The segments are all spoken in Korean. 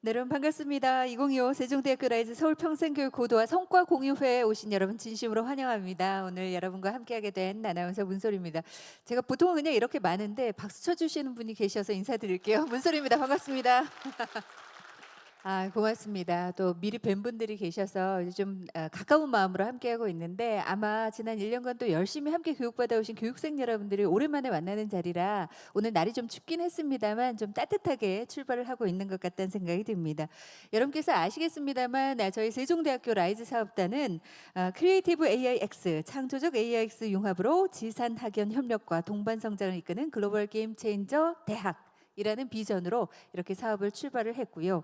네, 여러분 반갑습니다. 2025 세종대학교 라이즈 서울평생교육 고도화 성과 공유회에 오신 여러분 진심으로 환영합니다. 오늘 여러분과 함께하게 된 아나운서 문소리입니다. 제가 보통은 그냥 이렇게 많은데 박수 쳐주시는 분이 계셔서 인사드릴게요. 문소리입니다. 반갑습니다. 고맙습니다. 또 미리 뵌 분들이 계셔서 이제 좀 가까운 마음으로 함께하고 있는데 아마 지난 1년간 또 열심히 함께 교육받아 오신 교육생 여러분들이 오랜만에 만나는 자리라 오늘 날이 좀 춥긴 했습니다만 좀 따뜻하게 출발을 하고 있는 것 같다는 생각이 듭니다. 여러분께서 아시겠습니다만 저희 세종대학교 라이즈 사업단은 크리에이티브 AIX, 창조적 AIX 융합으로 지산 학연 협력과 동반 성장을 이끄는 글로벌 게임 체인저 대학이라는 비전으로 이렇게 사업을 출발을 했고요.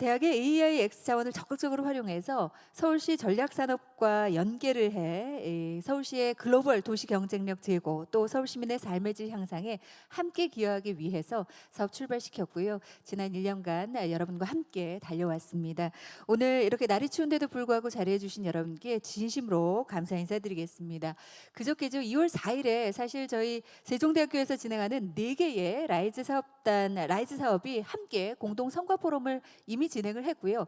대학의 AIX 자원을 적극적으로 활용해서 서울시 전략산업과 연계를 해 서울시의 글로벌 도시 경쟁력 제고 또 서울 시민의 삶의 질 향상에 함께 기여하기 위해서 사업 출발시켰고요. 지난 1년간 여러분과 함께 달려왔습니다. 오늘 이렇게 날이 추운데도 불구하고 자리해 주신 여러분께 진심으로 감사 인사드리겠습니다. 그저께죠 2월 4일에 사실 저희 세종대학교에서 진행하는 4개의 라이즈 사업이 함께 공동 성과 포럼을 이미 진행을 했고요.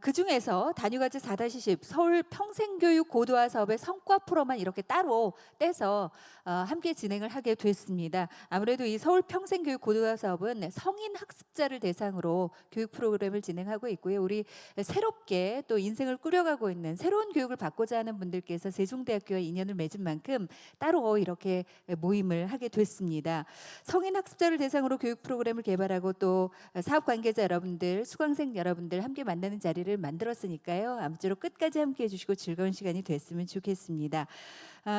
그 중에서 단위과제 4-10 서울 평생교육 고도화 사업의 성과 프로만 이렇게 따로 떼서 함께 진행을 하게 됐습니다. 아무래도 이 서울 평생교육 고도화 사업은 성인 학습자를 대상으로 교육 프로그램을 진행하고 있고요. 우리 새롭게 또 인생을 꾸려가고 있는 새로운 교육을 받고자 하는 분들께서 세종대학교와 인연을 맺은 만큼 따로 이렇게 모임을 하게 됐습니다. 성인 학습자를 대상으로 교육 프로그램을 개발하고 또 사업 관계자 여러분들, 수강생 여러분들 함께 만나는 자리를 만들었으니까요. 아무쪼록 끝까지 함께해 주시고 즐거운 시간이 됐으면 좋겠습니다.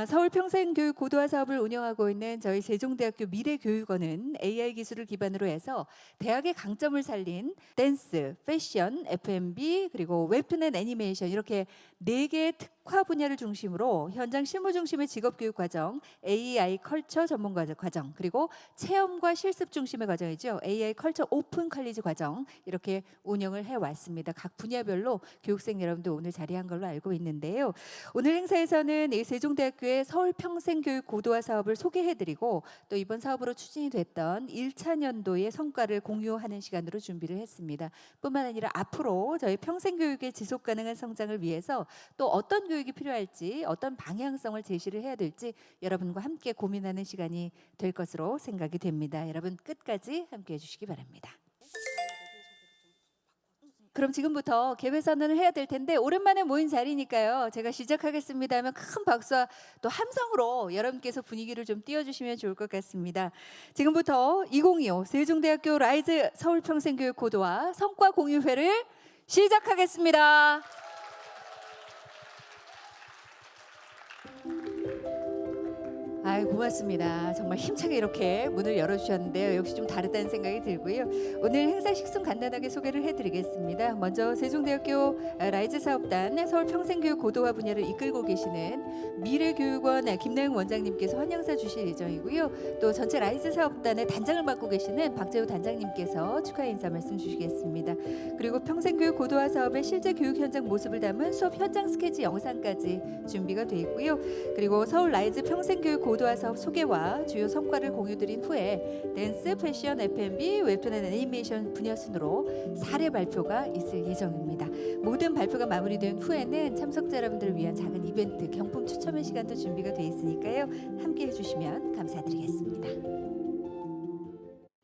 서울평생교육 고도화 사업을 운영하고 있는 저희 세종대학교 미래교육원은 AI 기술을 기반으로 해서 대학의 강점을 살린 댄스, 패션, F&B 그리고 웹툰 앤 애니메이션 이렇게 4개의 특화 분야를 중심으로 현장 실무 중심의 직업교육 과정, AI 컬처 전문 과정 그리고 체험과 실습 중심의 과정이죠. AI 컬처 오픈 컬리지 과정 이렇게 운영을 해왔습니다. 각 분야별로 교육생 여러분들 오늘 자리한 걸로 알고 있는데요. 오늘 행사에서는 이 세종대학교의 서울평생교육 고도화 사업을 소개해드리고 또 이번 사업으로 추진이 됐던 1차 년도의 성과를 공유하는 시간으로 준비를 했습니다. 뿐만 아니라 앞으로 저희 평생교육의 지속가능한 성장을 위해서 또 어떤 교육이 필요할지 어떤 방향성을 제시를 해야 될지 여러분과 함께 고민하는 시간이 될 것으로 생각이 됩니다. 여러분 끝까지 함께해 주시기 바랍니다. 그럼 지금부터 개회 선언을 해야 될 텐데 오랜만에 모인 자리니까요. 제가 시작하겠습니다 하면 큰 박수와 또 함성으로 여러분께서 분위기를 좀 띄워주시면 좋을 것 같습니다. 지금부터 2025 세종대학교 라이즈 서울평생교육 고도화 성과 공유회를 시작하겠습니다. 고맙습니다. 정말 힘차게 이렇게 문을 열어주셨는데요. 역시 좀 다르다는 생각이 들고요. 오늘 행사 식순 간단하게 소개를 해드리겠습니다. 먼저 세종대학교 라이즈 사업단 서울평생교육 고도화 분야를 이끌고 계시는 미래교육원 김나영 원장님께서 환영사 주실 예정이고요. 또 전체 라이즈 사업단의 단장을 맡고 계시는 박재우 단장님께서 축하 인사 말씀 주시겠습니다. 그리고 평생교육 고도화 사업의 실제 교육 현장 모습을 담은 수업 현장 스케치 영상까지 준비가 되어 있고요. 그리고 서울 라이즈 평생교육 고도화 사업 소개와 주요 성과를 공유드린 후에 댄스, 패션, F&B, 웹툰 앤 애니메이션 분야 순으로 사례 발표가 있을 예정입니다. 모든 발표가 마무리된 후에는 참석자 여러분들을 위한 작은 이벤트, 경품 추첨의 시간도 준비가 되어 있으니까요. 함께해 주시면 감사드리겠습니다.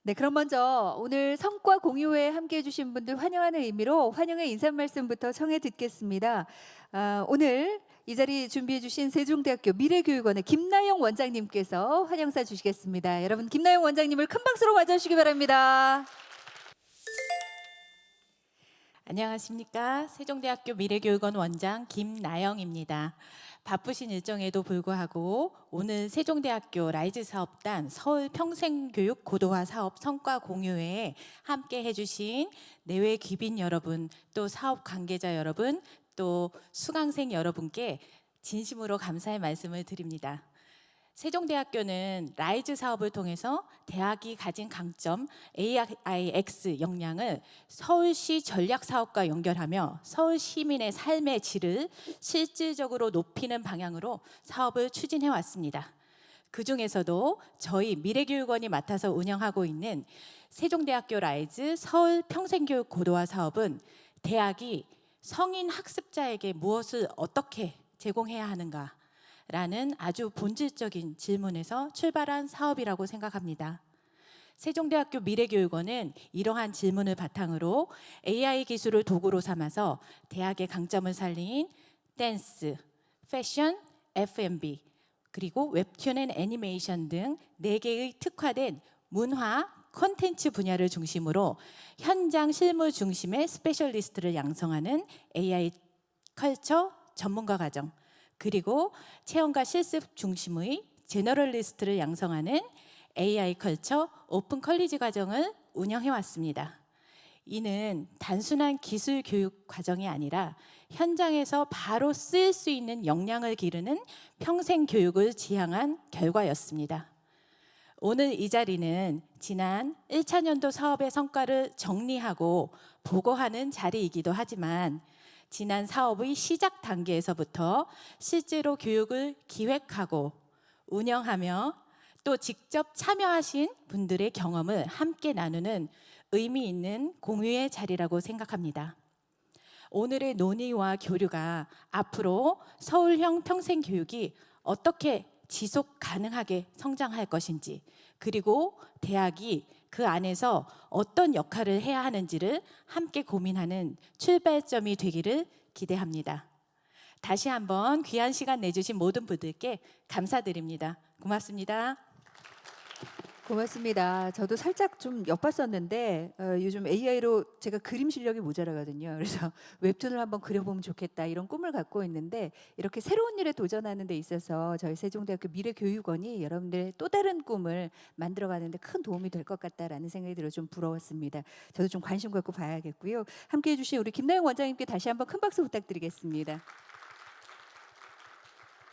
네, 그럼 먼저 오늘 성과 공유회에 함께해 주신 분들 환영하는 의미로 환영의 인사 말씀부터 청해 듣겠습니다. 오늘 이 자리 준비해 주신 세종대학교 미래교육원의 김나영 원장님께서 환영사 주시겠습니다. 여러분 김나영 원장님을 큰 박수로 맞아주시기 바랍니다. 안녕하십니까. 세종대학교 미래교육원 원장 김나영입니다. 바쁘신 일정에도 불구하고 오늘 세종대학교 라이즈 사업단 서울 평생교육 고도화 사업 성과 공유회에 함께 해주신 내외 귀빈 여러분, 또 사업 관계자 여러분, 또 수강생 여러분께 진심으로 감사의 말씀을 드립니다. 세종대학교는 라이즈 사업을 통해서 대학이 가진 강점 AIX 역량을 서울시 전략사업과 연결하며 서울 시민의 삶의 질을 실질적으로 높이는 방향으로 사업을 추진해 왔습니다. 그 중에서도 저희 미래교육원이 맡아서 운영하고 있는 세종대학교 라이즈 서울 평생교육 고도화 사업은 대학이 성인 학습자에게 무엇을 어떻게 제공해야 하는가라는 아주 본질적인 질문에서 출발한 사업이라고 생각합니다. 세종대학교 미래교육원은 이러한 질문을 바탕으로 AI 기술을 도구로 삼아서 대학의 강점을 살린 댄스, 패션, F&B, 그리고 웹툰 앤 애니메이션 등 4개의 특화된 문화, 콘텐츠 분야를 중심으로 현장 실무 중심의 스페셜리스트를 양성하는 AI 컬처 전문가 과정, 그리고 체험과 실습 중심의 제너럴리스트를 양성하는 AI 컬처 오픈 컬리지 과정을 운영해 왔습니다. 이는 단순한 기술 교육 과정이 아니라 현장에서 바로 쓸 수 있는 역량을 기르는 평생 교육을 지향한 결과였습니다. 오늘 이 자리는 지난 1차 년도 사업의 성과를 정리하고 보고하는 자리이기도 하지만 지난 사업의 시작 단계에서부터 실제로 교육을 기획하고 운영하며 또 직접 참여하신 분들의 경험을 함께 나누는 의미 있는 공유의 자리라고 생각합니다. 오늘의 논의와 교류가 앞으로 서울형 평생교육이 어떻게 지속 가능하게 성장할 것인지, 그리고 대학이 그 안에서 어떤 역할을 해야 하는지를 함께 고민하는 출발점이 되기를 기대합니다. 다시 한번 귀한 시간 내주신 모든 분들께 감사드립니다. 고맙습니다. 고맙습니다. 저도 살짝 좀 엿봤었는데 요즘 AI로 제가 그림 실력이 모자라거든요. 그래서 웹툰을 한번 그려보면 좋겠다 이런 꿈을 갖고 있는데 이렇게 새로운 일에 도전하는 데 있어서 저희 세종대학교 미래교육원이 여러분들의 또 다른 꿈을 만들어가는데 큰 도움이 될 것 같다라는 생각이 들어 좀 부러웠습니다. 저도 좀 관심 갖고 봐야겠고요. 함께해 주신 우리 김나영 원장님께 다시 한번 큰 박수 부탁드리겠습니다.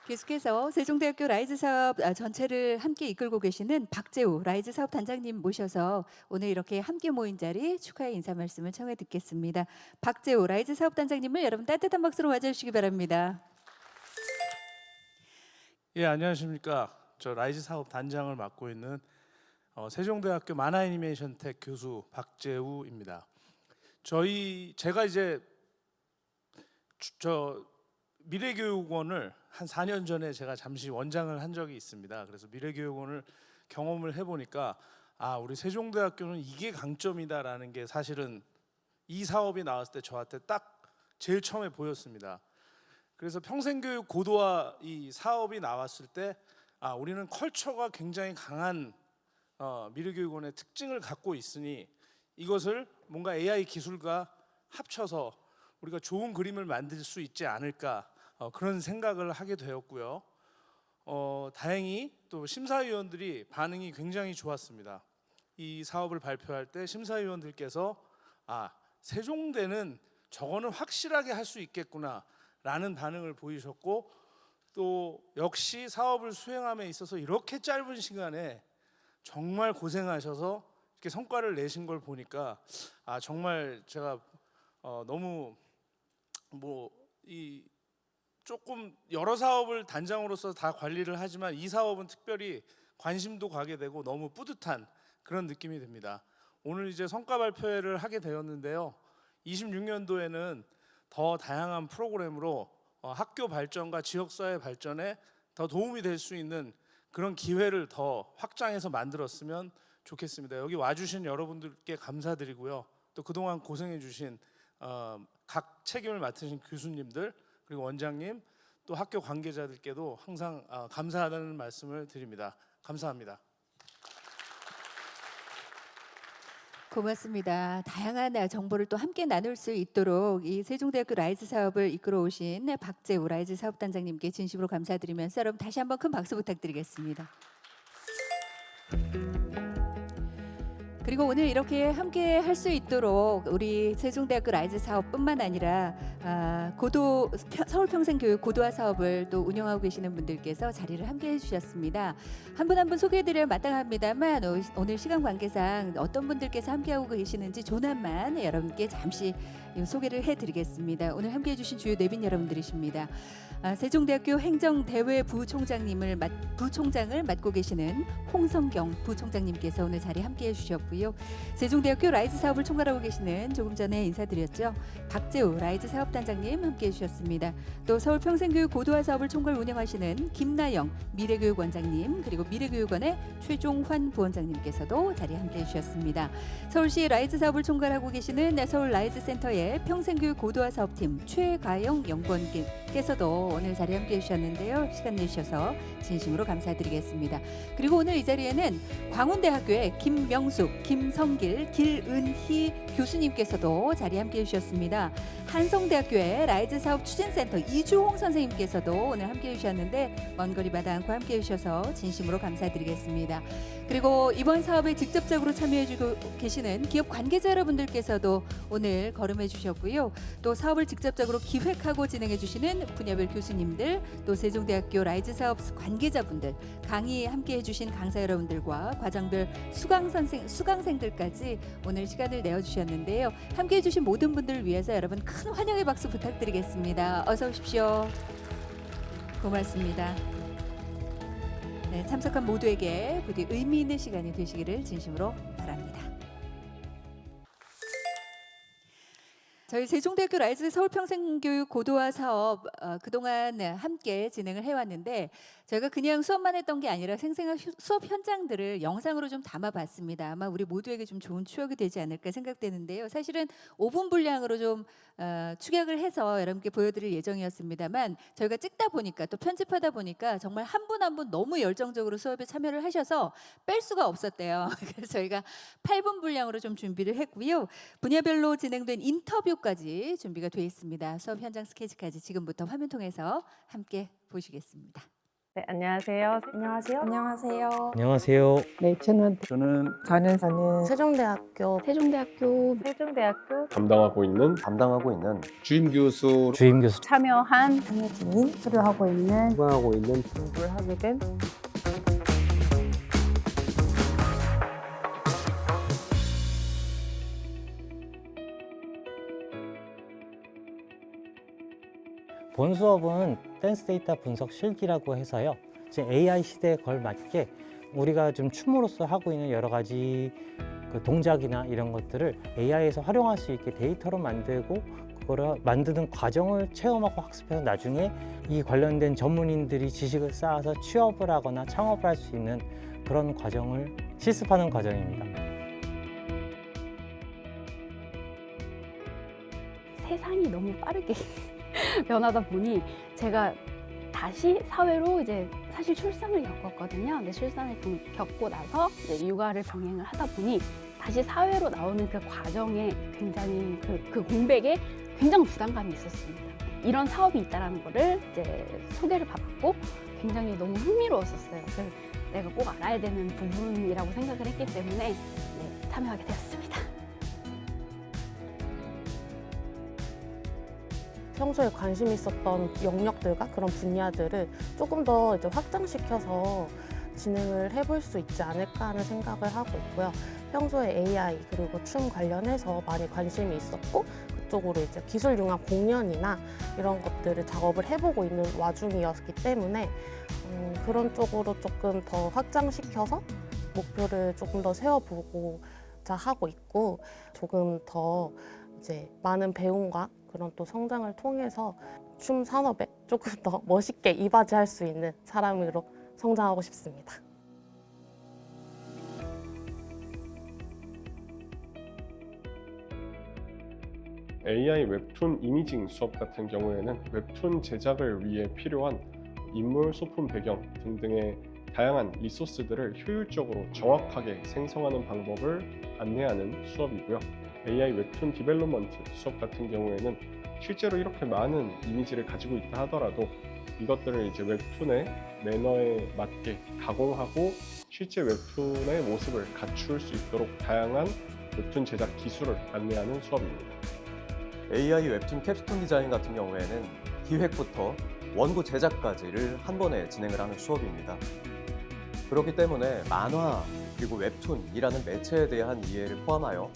계속해서 세종대학교 라이즈 사업 전체를 함께 이끌고 계시는 박재우 라이즈 사업 단장님 모셔서 오늘 이렇게 함께 모인 자리 축하의 인사 말씀을 청해 듣겠습니다. 박재우 라이즈 사업 단장님을 여러분 따뜻한 박수로 맞아주시기 바랍니다. 예, 안녕하십니까. 저 라이즈 사업 단장을 맡고 있는 세종대학교 만화 애니메이션 텍 교수 박재우입니다. 제가 이제 미래교육원을 한 4년 전에 제가 잠시 원장을 한 적이 있습니다. 그래서 미래교육원을 경험을 해보니까 우리 세종대학교는 이게 강점이다라는 게 사실은 이 사업이 나왔을 때 저한테 딱 제일 처음에 보였습니다. 그래서 평생교육 고도화 이 사업이 나왔을 때 우리는 컬처가 굉장히 강한 미래교육원의 특징을 갖고 있으니 이것을 뭔가 AI 기술과 합쳐서 우리가 좋은 그림을 만들 수 있지 않을까 그런 생각을 하게 되었고요. 다행히 또 심사위원들이 반응이 굉장히 좋았습니다. 이 사업을 발표할 때 심사위원들께서 세종대는 저거는 확실하게 할 수 있겠구나 라는 반응을 보이셨고, 또 역시 사업을 수행함에 있어서 이렇게 짧은 시간에 정말 고생하셔서 이렇게 성과를 내신 걸 보니까 정말 제가 너무 조금 여러 사업을 단장으로서 다 관리를 하지만 이 사업은 특별히 관심도 가게 되고 너무 뿌듯한 그런 느낌이 듭니다. 오늘 이제 성과 발표회를 하게 되었는데요. 26년도에는 더 다양한 프로그램으로 학교 발전과 지역사회 발전에 더 도움이 될 수 있는 그런 기회를 더 확장해서 만들었으면 좋겠습니다. 여기 와주신 여러분들께 감사드리고요. 또 그동안 고생해주신 각 책임을 맡으신 교수님들 그리고 원장님 또 학교 관계자들께도 항상 감사하다는 말씀을 드립니다. 감사합니다. 고맙습니다. 다양한 정보를 또 함께 나눌 수 있도록 이 세종대학교 라이즈 사업을 이끌어 오신 박재우 라이즈 사업단장님께 진심으로 감사드리면서 여러분 다시 한번 큰 박수 부탁드리겠습니다. 그리고 오늘 이렇게 함께 할 수 있도록 우리 세종대학교 라이즈 사업뿐만 아니라 서울평생교육 고도화 사업을 또 운영하고 계시는 분들께서 자리를 함께 해주셨습니다. 한 분 한 분 소개해드려야 마땅합니다만 오늘 시간 관계상 어떤 분들께서 함께하고 계시는지 조남만 여러분께 잠시 소개를 해드리겠습니다. 오늘 함께해 주신 주요 내빈 여러분들이십니다. 세종대학교 행정대외 부총장을 맡고 계시는 홍성경 부총장님께서 오늘 자리에 함께해 주셨고요. 세종대학교 라이즈 사업을 총괄하고 계시는 조금 전에 인사드렸죠. 박재우 라이즈 사업단장님 함께해 주셨습니다. 또 서울평생교육 고도화 사업을 총괄 운영하시는 김나영 미래교육원장님, 그리고 미래교육원의 최종환 부원장님께서도 자리에 함께해 주셨습니다. 서울시 라이즈 사업을 총괄하고 계시는 서울 라이즈 센터의 평생교육 고도화 사업팀 최가영 연구원께서도 오늘 자리에 함께해 주셨는데요. 시간 내주셔서 진심으로 감사드리겠습니다. 그리고 오늘 이 자리에는 광운대학교의 김명숙, 김성길, 길은희 교수님께서도 자리에 함께해 주셨습니다. 한성대학교의 라이즈 사업 추진센터 이주홍 선생님께서도 오늘 함께해 주셨는데 먼 거리 마다 않고 함께해 주셔서 진심으로 감사드리겠습니다. 그리고 이번 사업에 직접적으로 참여해 주고 계시는 기업 관계자 여러분들께서도 오늘 거름해 주셨고요. 또 사업을 직접적으로 기획하고 진행해 주시는 분야별 교수님들, 또 세종대학교 라이즈 사업 관계자분들, 강의 함께해 주신 강사 여러분들과 과정별 수강생들까지 오늘 시간을 내어 주셨는데요. 함께해 주신 모든 분들을 위해서 여러분 큰 환영의 박수 부탁드리겠습니다. 어서 오십시오. 고맙습니다. 네, 참석한 모두에게 부디 의미 있는 시간이 되시기를 진심으로 바랍니다. 저희 세종대학교 라이즈 서울평생교육 고도화 사업 그동안 함께 진행을 해왔는데 저희가 그냥 수업만 했던 게 아니라 생생한 수업 현장들을 영상으로 좀 담아봤습니다. 아마 우리 모두에게 좀 좋은 추억이 되지 않을까 생각되는데요. 사실은 5분 분량으로 좀 축약을 해서 여러분께 보여드릴 예정이었습니다만 저희가 찍다 보니까 또 편집하다 보니까 정말 한 분 한 분 너무 열정적으로 수업에 참여를 하셔서 뺄 수가 없었대요. 그래서 저희가 8분 분량으로 좀 준비를 했고요. 분야별로 진행된 인터뷰까지 준비가 되어 있습니다. 수업 현장 스케치까지 지금부터 화면 통해서 함께 보시겠습니다. 네, 안녕하세요. 안녕하세요. 안녕하세요. 안녕하세요. 네, 저는 저는 세종대학교 담당하고 있는 주임 교수 참여한 한혜진이 수료하고 있는 수강하고 있는 공부를 하게 된 본 수업은 댄스 데이터 분석 실기라고 해서요. 이제 AI 시대에 걸맞게 우리가 좀 춤으로써 하고 있는 여러 가지 그 동작이나 이런 것들을 AI에서 활용할 수 있게 데이터로 만들고 그거를 만드는 과정을 체험하고 학습해서 나중에 이 관련된 전문인들이 지식을 쌓아서 취업을 하거나 창업을 할 수 있는 그런 과정을 실습하는 과정입니다. 세상이 너무 빠르게 변하다 보니 제가 다시 사회로 이제 사실 출산을 겪었거든요. 근데 출산을 겪고 나서 이제 육아를 병행을 하다 보니 다시 사회로 나오는 그 과정에 굉장히 그 공백에 굉장히 부담감이 있었습니다. 이런 사업이 있다라는 거를 이제 소개를 받았고 굉장히 너무 흥미로웠었어요. 그래서 내가 꼭 알아야 되는 부분이라고 생각을 했기 때문에 참여하게 되었습니다. 평소에 관심 있었던 영역들과 그런 분야들을 조금 더 이제 확장시켜서 진행을 해볼 수 있지 않을까 하는 생각을 하고 있고요. 평소에 AI 그리고 춤 관련해서 많이 관심이 있었고 그쪽으로 이제 기술 융합 공연이나 이런 것들을 작업을 해보고 있는 와중이었기 때문에 그런 쪽으로 조금 더 확장시켜서 목표를 조금 더 세워보고자 하고 있고 조금 더 이제 많은 배움과 그런 또 성장을 통해서 춤 산업에 조금 더 멋있게 이바지할 수 있는 사람으로 성장하고 싶습니다. AI 웹툰 이미징 수업 같은 경우에는 웹툰 제작을 위해 필요한 인물, 소품, 배경 등등의 다양한 리소스들을 효율적으로 정확하게 생성하는 방법을 안내하는 수업이고요. AI 웹툰 디벨롭먼트 수업 같은 경우에는 실제로 이렇게 많은 이미지를 가지고 있다 하더라도 이것들을 이제 웹툰의 매너에 맞게 가공하고 실제 웹툰의 모습을 갖출 수 있도록 다양한 웹툰 제작 기술을 안내하는 수업입니다. AI 웹툰 캡스톤 디자인 같은 경우에는 기획부터 원고 제작까지를 한 번에 진행을 하는 수업입니다. 그렇기 때문에 만화 그리고 웹툰이라는 매체에 대한 이해를 포함하여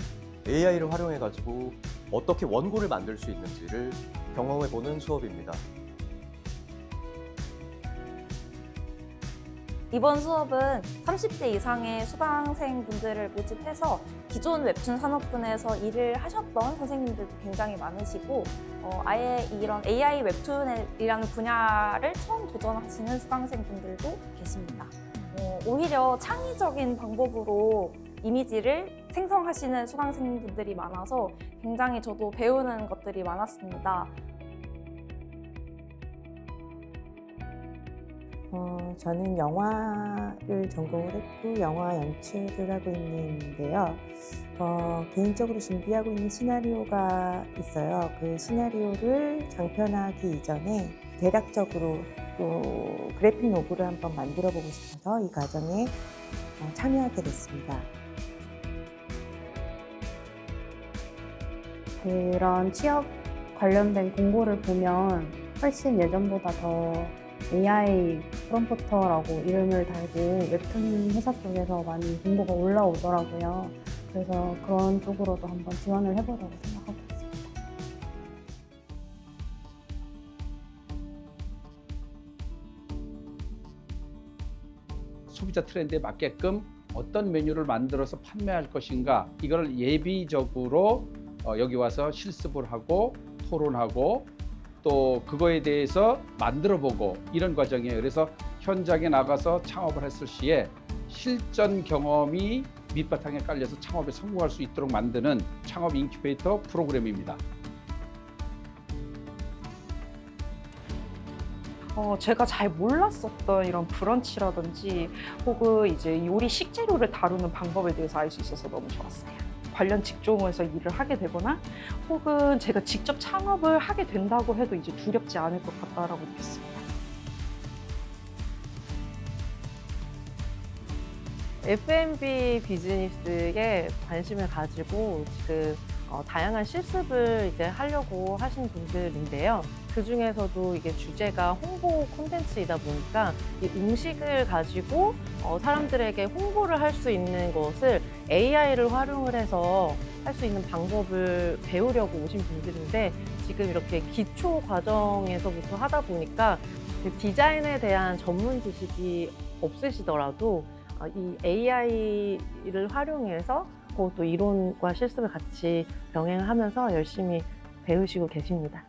AI를 활용해가지고 어떻게 원고를 만들 수 있는지를 경험해보는 수업입니다. 이번 수업은 30대 이상의 수강생분들을 모집해서 기존 웹툰 산업군에서 일을 하셨던 선생님들도 굉장히 많으시고 아예 이런 AI 웹툰이라는 분야를 처음 도전하시는 수강생분들도 계십니다. 오히려 창의적인 방법으로 이미지를 생성하시는 수강생분들이 많아서 굉장히 저도 배우는 것들이 많았습니다. 저는 영화를 전공을 했고 영화 연출을 하고 있는데요. 개인적으로 준비하고 있는 시나리오가 있어요. 그 시나리오를 장편하기 이전에 대략적으로 또 그래픽 노블을 한번 만들어 보고 싶어서 이 과정에 참여하게 됐습니다. 그런 취업 관련된 공고를 보면 훨씬 예전보다 더 AI 프롬프터라고 이름을 달고 웹툰 회사 쪽에서 많이 공고가 올라오더라고요. 그래서 그런 쪽으로도 한번 지원을 해보려고 생각하고 있습니다. 소비자 트렌드에 맞게끔 어떤 메뉴를 만들어서 판매할 것인가, 이걸 예비적으로 여기 와서 실습을 하고 토론하고 또 그거에 대해서 만들어보고 이런 과정이에요. 그래서 현장에 나가서 창업을 했을 시에 실전 경험이 밑바탕에 깔려서 창업에 성공할 수 있도록 만드는 창업 인큐베이터 프로그램입니다. 제가 잘 몰랐었던 이런 브런치라든지 혹은 이제 요리 식재료를 다루는 방법에 대해서 알 수 있어서 너무 좋았어요. 관련 직종에서 일을 하게 되거나 혹은 제가 직접 창업을 하게 된다고 해도 이제 두렵지 않을 것 같다라고 느꼈습니다. F&B 비즈니스에 관심을 가지고 지금 다양한 실습을 이제 하려고 하신 분들인데요. 그 중에서도 이게 주제가 홍보 콘텐츠이다 보니까 이 음식을 가지고 사람들에게 홍보를 할 수 있는 것을 AI를 활용을 해서 할 수 있는 방법을 배우려고 오신 분들인데 지금 이렇게 기초 과정에서부터 하다 보니까 그 디자인에 대한 전문 지식이 없으시더라도 이 AI를 활용해서 그것도 이론과 실습을 같이 병행하면서 열심히 배우시고 계십니다.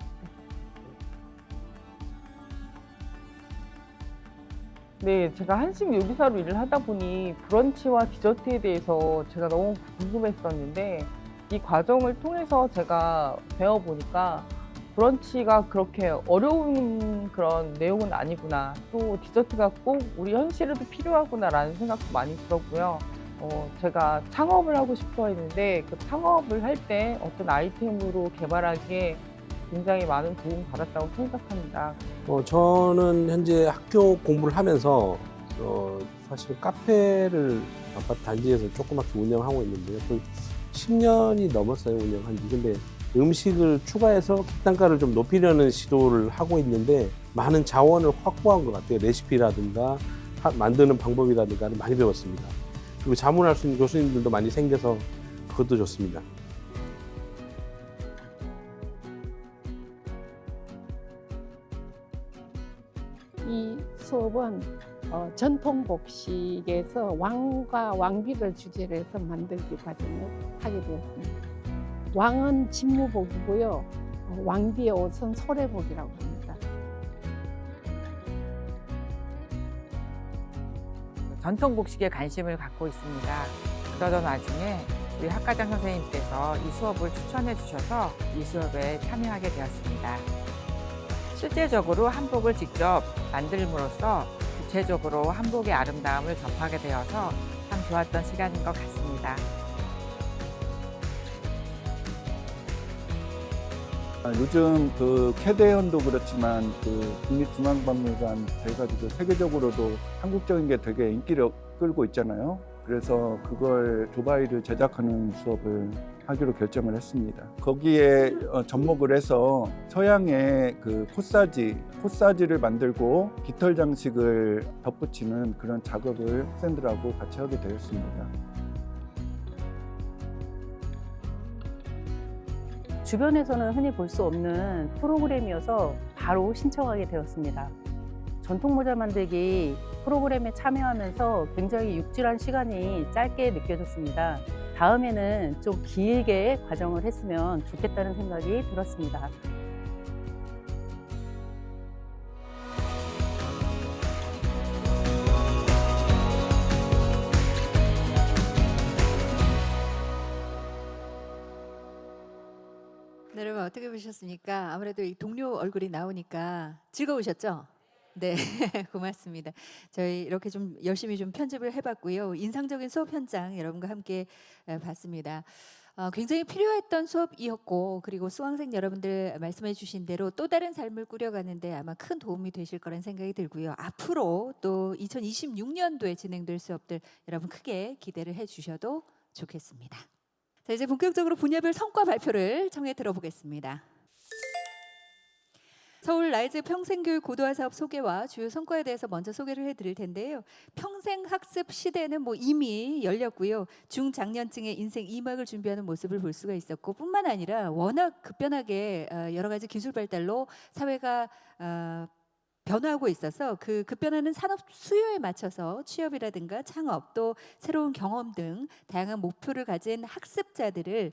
네, 제가 한식 요리사로 일을 하다 보니 브런치와 디저트에 대해서 제가 너무 궁금했었는데 이 과정을 통해서 제가 배워보니까 브런치가 그렇게 어려운 그런 내용은 아니구나, 또 디저트가 꼭 우리 현실에도 필요하구나라는 생각도 많이 들었고요. 제가 창업을 하고 싶어 했는데 그 창업을 할 때 어떤 아이템으로 개발하기에 굉장히 많은 도움을 받았다고 생각합니다. 저는 현재 학교 공부를 하면서 사실 카페를 아파트 단지에서 조그맣게 운영하고 있는데요. 10년이 넘었어요, 운영한 지. 근데 음식을 추가해서 객단가를 좀 높이려는 시도를 하고 있는데 많은 자원을 확보한 것 같아요. 레시피라든가 만드는 방법이라든가를 많이 배웠습니다. 그리고 자문할 수 있는 교수님들도 많이 생겨서 그것도 좋습니다. 이 수업은 전통 복식에서 왕과 왕비를 주제로 해서 만들기 과정을 하게 되었습니다. 왕은 진무복이고요. 왕비의 옷은 소래복이라고 합니다. 전통 복식에 관심을 갖고 있습니다. 그러던 와중에 우리 학과장 선생님께서 이 수업을 추천해 주셔서 이 수업에 참여하게 되었습니다. 실제적으로 한복을 직접 만들므로써 구체적으로 한복의 아름다움을 접하게 되어서 참 좋았던 시간인 것 같습니다. 요즘 그 캐대현도 그렇지만 그 국립중앙박물관 돼가지고 세계적으로도 한국적인 게 되게 인기를 끌고 있잖아요. 그래서 그걸 두바이를 제작하는 수업을 하기로 결정을 했습니다. 거기에 접목을 해서 서양의 그 코사지를 만들고 깃털 장식을 덧붙이는 그런 작업을 학생들하고 같이 하게 되었습니다. 주변에서는 흔히 볼 수 없는 프로그램이어서 바로 신청하게 되었습니다. 전통 모자 만들기 프로그램에 참여하면서 굉장히 육질한 시간이 짧게 느껴졌습니다. 다음에는 좀 길게 과정을 했으면 좋겠다는 생각이 들었습니다. 네, 여러분 어떻게 보셨습니까? 아무래도 이 동료 얼굴이 나오니까 즐거우셨죠? 네, 고맙습니다. 저희 이렇게 좀 열심히 좀 편집을 해봤고요. 인상적인 수업 현장 여러분과 함께 봤습니다. 굉장히 필요했던 수업이었고, 그리고 수강생 여러분들 말씀해 주신 대로 또 다른 삶을 꾸려가는데 아마 큰 도움이 되실 거란 생각이 들고요. 앞으로 또 2026년도에 진행될 수업들 여러분 크게 기대를 해주셔도 좋겠습니다. 자, 이제 본격적으로 분야별 성과 발표를 청해 들어보겠습니다. 서울 라이즈 평생교육 고도화 사업 소개와 주요 성과에 대해서 먼저 소개를 해드릴 텐데요. 평생학습 시대는 이미 열렸고요. 중장년층의 인생 2막을 준비하는 모습을 볼 수가 있었고, 뿐만 아니라 워낙 급변하게 여러 가지 기술 발달로 사회가 변화하고 있어서 그 급변하는 산업 수요에 맞춰서 취업이라든가 창업, 또 새로운 경험 등 다양한 목표를 가진 학습자들을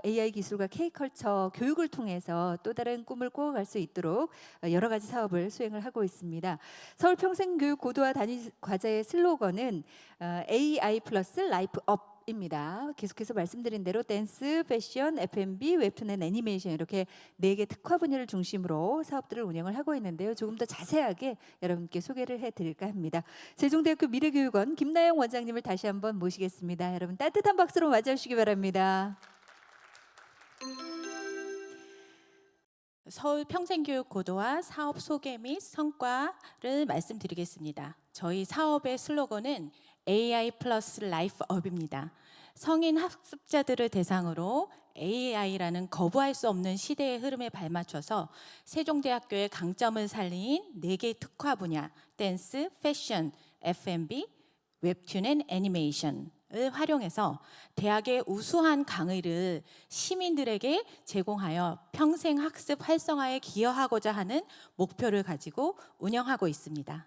AI 기술과 K컬처 교육을 통해서 또 다른 꿈을 꾸어갈 수 있도록 여러 가지 사업을 수행을 하고 있습니다. 서울 평생교육 고도화 단위 과제의 슬로건은 AI 플러스 라이프 업 입니다. 계속해서 말씀드린 대로 댄스, 패션, F&B, 웹툰 앤 애니메이션 이렇게 4개 특화 분야를 중심으로 사업들을 운영을 하고 있는데요. 조금 더 자세하게 여러분께 소개를 해드릴까 합니다. 세종대학교 미래교육원 김나영 원장님을 다시 한번 모시겠습니다. 여러분 따뜻한 박수로 맞아주시기 바랍니다. 서울 평생교육 고도화 사업 소개 및 성과를 말씀드리겠습니다. 저희 사업의 슬로건은 AI 플러스 라이프 업입니다. 성인 학습자들을 대상으로 AI라는 거부할 수 없는 시대의 흐름에 발맞춰서 세종대학교의 강점을 살린 4개 특화 분야 댄스, 패션, F&B, 웹툰 앤 애니메이션을 활용해서 대학의 우수한 강의를 시민들에게 제공하여 평생 학습 활성화에 기여하고자 하는 목표를 가지고 운영하고 있습니다.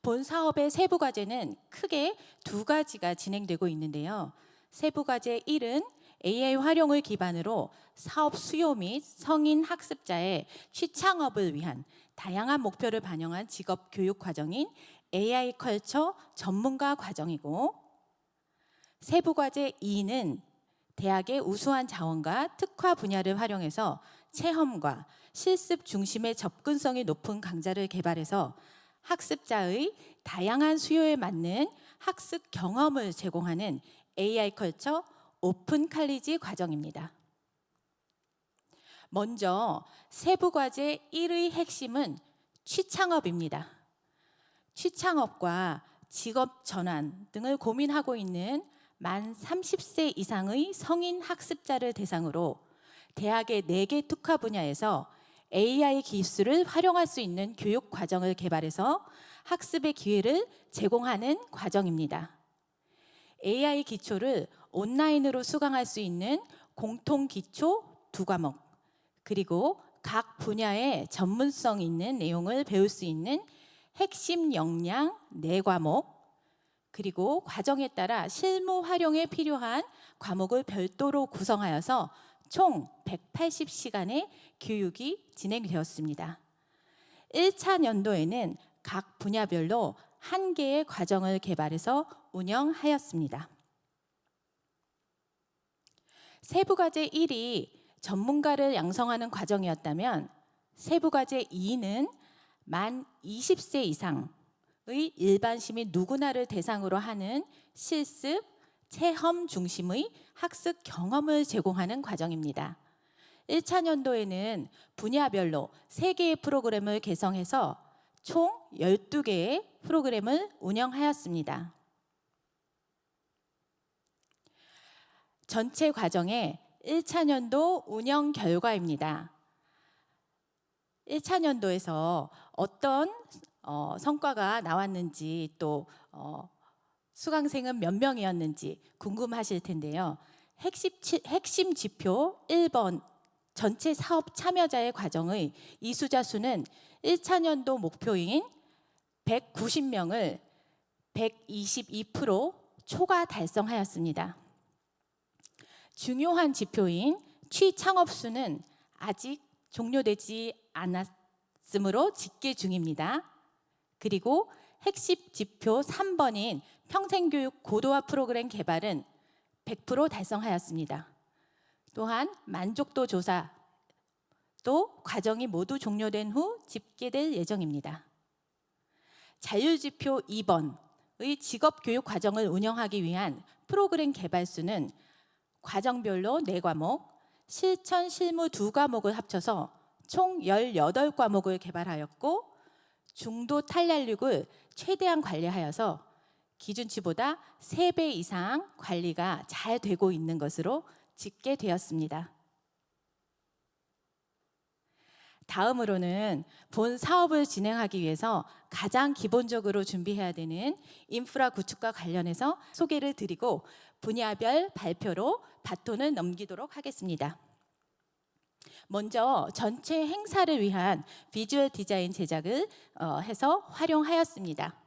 본 사업의 세부 과제는 크게 2가지가 진행되고 있는데요. 세부 과제 1은 AI 활용을 기반으로 사업 수요 및 성인 학습자의 취창업을 위한 다양한 목표를 반영한 직업 교육 과정인 AI 컬처 전문가 과정이고, 세부 과제 2는 대학의 우수한 자원과 특화 분야를 활용해서 체험과 실습 중심의 접근성이 높은 강좌를 개발해서 학습자의 다양한 수요에 맞는 학습 경험을 제공하는 AI 컬처 오픈 칼리지 과정입니다. 먼저 세부 과제 1의 핵심은 취창업입니다. 취창업과 직업 전환 등을 고민하고 있는 만 30세 이상의 성인 학습자를 대상으로 대학의 4개 특화 분야에서 AI 기술을 활용할 수 있는 교육 과정을 개발해서 학습의 기회를 제공하는 과정입니다. AI 기초를 온라인으로 수강할 수 있는 공통 기초 2과목, 그리고 각 분야의 전문성 있는 내용을 배울 수 있는 핵심 역량 4과목, 그리고 과정에 따라 실무 활용에 필요한 과목을 별도로 구성하여서 총 180시간의 교육이 진행되었습니다. 1차 연도에는 각 분야별로 1개의 과정을 개발해서 운영하였습니다. 세부과제 1이 전문가를 양성하는 과정이었다면 세부과제 2는 만 20세 이상의 일반 시민 누구나를 대상으로 하는 실습, 체험 중심의 학습 경험을 제공하는 과정입니다. 1차 연도에는 분야별로 3개의 프로그램을 개성해서 총 12개의 프로그램을 운영하였습니다. 전체 과정의 1차 연도 운영 결과입니다. 1차 연도에서 어떤 성과가 나왔는지 또 수강생은 몇 명이었는지 궁금하실 텐데요. 핵심 지표 1번 전체 사업 참여자의 과정의 이수자 수는 1차년도 목표인 190명을 122% 초과 달성하였습니다. 중요한 지표인 취창업 수는 아직 종료되지 않았으므로 집계 중입니다. 그리고 핵심 지표 3번인 평생교육 고도화 프로그램 개발은 100% 달성하였습니다. 또한 만족도 조사 또 과정이 모두 종료된 후 집계될 예정입니다. 자율지표 2번의 직업교육 과정을 운영하기 위한 프로그램 개발 수는 과정별로 4과목, 실천 실무 2과목을 합쳐서 총 18과목을 개발하였고 중도 탈날육을 최대한 관리하여서 기준치보다 3배 이상 관리가 잘 되고 있는 것으로 집계되었습니다. 다음으로는 본 사업을 진행하기 위해서 가장 기본적으로 준비해야 되는 인프라 구축과 관련해서 소개를 드리고 분야별 발표로 바톤을 넘기도록 하겠습니다. 먼저 전체 행사를 위한 비주얼 디자인 제작을 해서 활용하였습니다.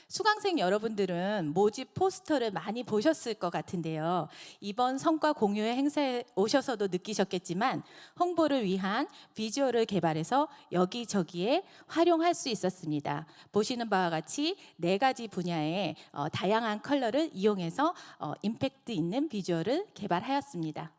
수강생 여러분들은 모집 포스터를 많이 보셨을 것 같은데요. 이번 성과 공유회 행사에 오셔서도 느끼셨겠지만 홍보를 위한 비주얼을 개발해서 여기저기에 활용할 수 있었습니다. 보시는 바와 같이 4가지 분야의 다양한 컬러를 이용해서 임팩트 있는 비주얼을 개발하였습니다.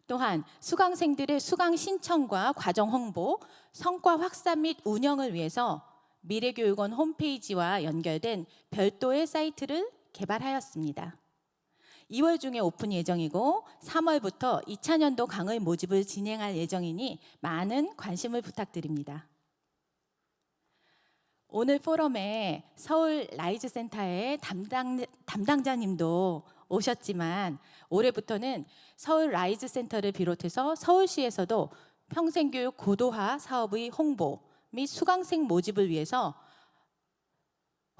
또한 수강생들의 수강 신청과 과정 홍보, 성과 확산 및 운영을 위해서 미래교육원 홈페이지와 연결된 별도의 사이트를 개발하였습니다. 2월 중에 오픈 예정이고 3월부터 2차년도 강의 모집을 진행할 예정이니 많은 관심을 부탁드립니다. 오늘 포럼에 서울 라이즈 센터의 담당자님도 오셨지만 올해부터는 서울 라이즈 센터를 비롯해서 서울시에서도 평생교육 고도화 사업의 홍보 및 수강생 모집을 위해서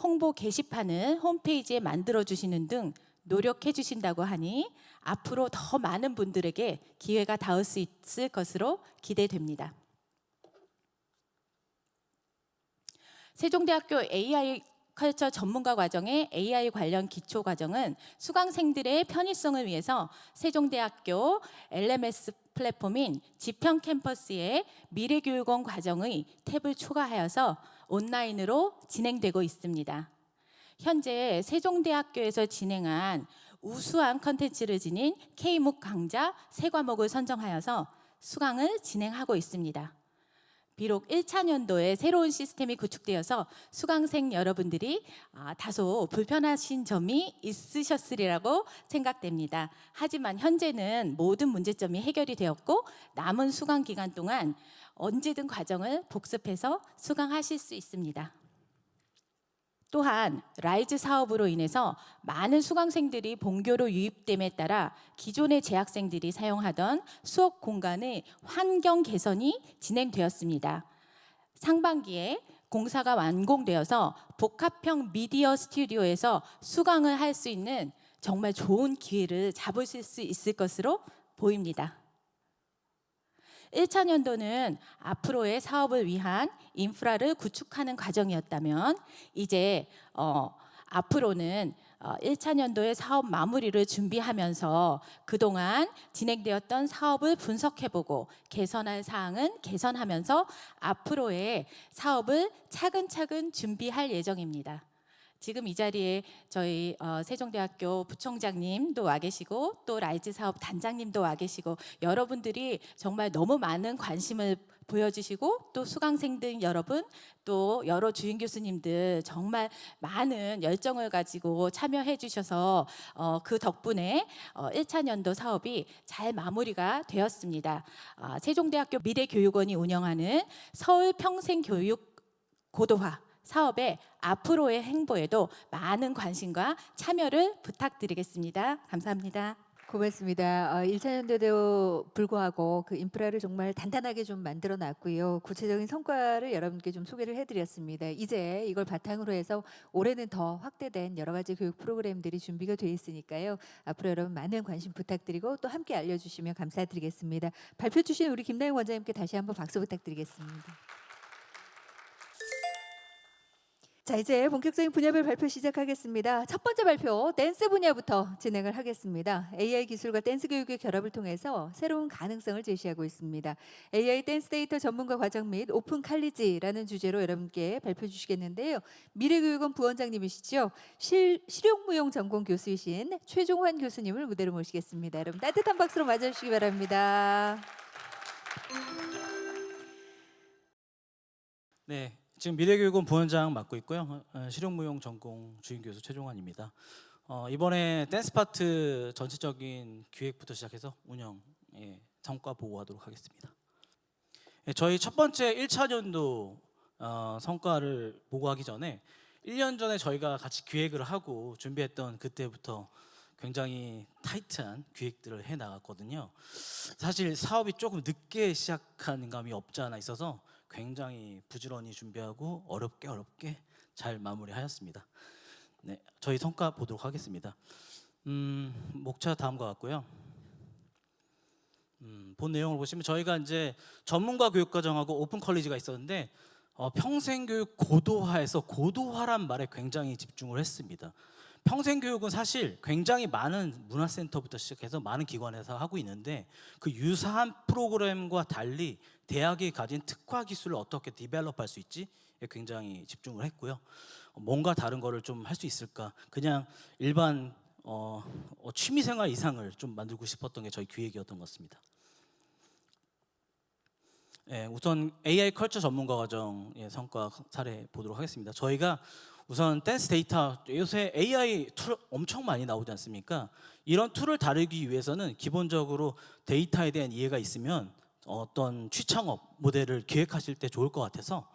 홍보 게시판을 홈페이지에 만들어주시는 등 노력해 주신다고 하니 앞으로 더 많은 분들에게 기회가 닿을 수 있을 것으로 기대됩니다. 세종대학교 AI 컬처 전문가 과정의 AI 관련 기초 과정은 수강생들의 편의성을 위해서 세종대학교 LMS 플랫폼인 지평 캠퍼스의 미래교육원 과정의 탭을 추가하여서 온라인으로 진행되고 있습니다. 현재 세종대학교에서 진행한 우수한 컨텐츠를 지닌 K묵 강좌 3과목을 선정하여서 수강을 진행하고 있습니다. 비록 1차년도에 새로운 시스템이 구축되어서 수강생 여러분들이 다소 불편하신 점이 있으셨으리라고 생각됩니다. 하지만 현재는 모든 문제점이 해결이 되었고 남은 수강 기간 동안 언제든 과정을 복습해서 수강하실 수 있습니다. 또한 라이즈 사업으로 인해서 많은 수강생들이 본교로 유입됨에 따라 기존의 재학생들이 사용하던 수업 공간의 환경 개선이 진행되었습니다. 상반기에 공사가 완공되어서 복합형 미디어 스튜디오에서 수강을 할 수 있는 정말 좋은 기회를 잡으실 수 있을 것으로 보입니다. 1차년도는 앞으로의 사업을 위한 인프라를 구축하는 과정이었다면 이제 앞으로는 1차년도의 사업 마무리를 준비하면서 그동안 진행되었던 사업을 분석해보고 개선할 사항은 개선하면서 앞으로의 사업을 차근차근 준비할 예정입니다. 지금 이 자리에 저희 세종대학교 부총장님도 와 계시고 또 라이즈 사업 단장님도 와 계시고 여러분들이 정말 너무 많은 관심을 보여주시고 또 수강생들 여러분 또 여러 주임 교수님들 정말 많은 열정을 가지고 참여해 주셔서 그 덕분에 1차년도 사업이 잘 마무리가 되었습니다. 세종대학교 미래교육원이 운영하는 서울평생교육 고도화 사업의 앞으로의 행보에도 많은 관심과 참여를 부탁드리겠습니다. 감사합니다. 고맙습니다. 1차년도에도 불구하고 그 인프라를 정말 단단하게 좀 만들어 놨고요. 구체적인 성과를 여러분께 좀 소개를 해드렸습니다. 이제 이걸 바탕으로 해서 올해는 더 확대된 여러 가지 교육 프로그램들이 준비가 돼 있으니까요. 앞으로 여러분 많은 관심 부탁드리고 또 함께 알려주시면 감사드리겠습니다. 발표 주신 우리 김나영 원장님께 다시 한번 박수 부탁드리겠습니다. 자, 이제 본격적인 분야별 발표 시작하겠습니다. 첫 번째 발표, 댄스 분야부터 진행을 하겠습니다. AI 기술과 댄스 교육의 결합을 통해서 새로운 가능성을 제시하고 있습니다. AI 댄스 데이터 전문가 과정 및 오픈 칼리지라는 주제로 여러분께 발표 주시겠는데요. 미래교육원 부원장님이시죠. 실용무용 전공 교수이신 최종환 교수님을 무대로 모시겠습니다. 여러분 따뜻한 박수로 맞아주시기 바랍니다. 네. 지금 미래교육원 부원장 맡고 있고요. 실용무용 전공 주임교수 최종환입니다. 이번에 댄스 파트 전체적인 기획부터 시작해서 운영, 성과 보고하도록 하겠습니다. 저희 첫 번째 1차년도 성과를 보고하기 전에 1년 전에 저희가 같이 기획을 하고 준비했던 그때부터 굉장히 타이트한 기획들을 해 나갔거든요. 사실 사업이 조금 늦게 시작한 감이 없지 않아 있어서 굉장히 부지런히 준비하고 어렵게 잘 마무리하였습니다. 네, 저희 성과 보도록 하겠습니다. 목차 다음과 같고요. 본 내용을 보시면 저희가 이제 전문가 교육과정하고 오픈 컬리지가 있었는데 평생교육 고도화에서 고도화란 말에 굉장히 집중을 했습니다. 평생교육은 사실 굉장히 많은 문화센터부터 시작해서 많은 기관에서 하고 있는데 그 유사한 프로그램과 달리 대학이 가진 특화 기술을 어떻게 디벨롭할 수 있지? 굉장히 집중을 했고요. 뭔가 다른 거를 좀 할 수 있을까? 그냥 일반 취미생활 이상을 좀 만들고 싶었던 게 저희 기획이었던 것 같습니다. 우선 AI 컬처 전문가 과정 성과 사례 보도록 하겠습니다. 저희가 우선 댄스 데이터, 요새 AI 툴 엄청 많이 나오지 않습니까? 이런 툴을 다루기 위해서는 기본적으로 데이터에 대한 이해가 있으면 어떤 취창업 모델을 기획하실 때 좋을 것 같아서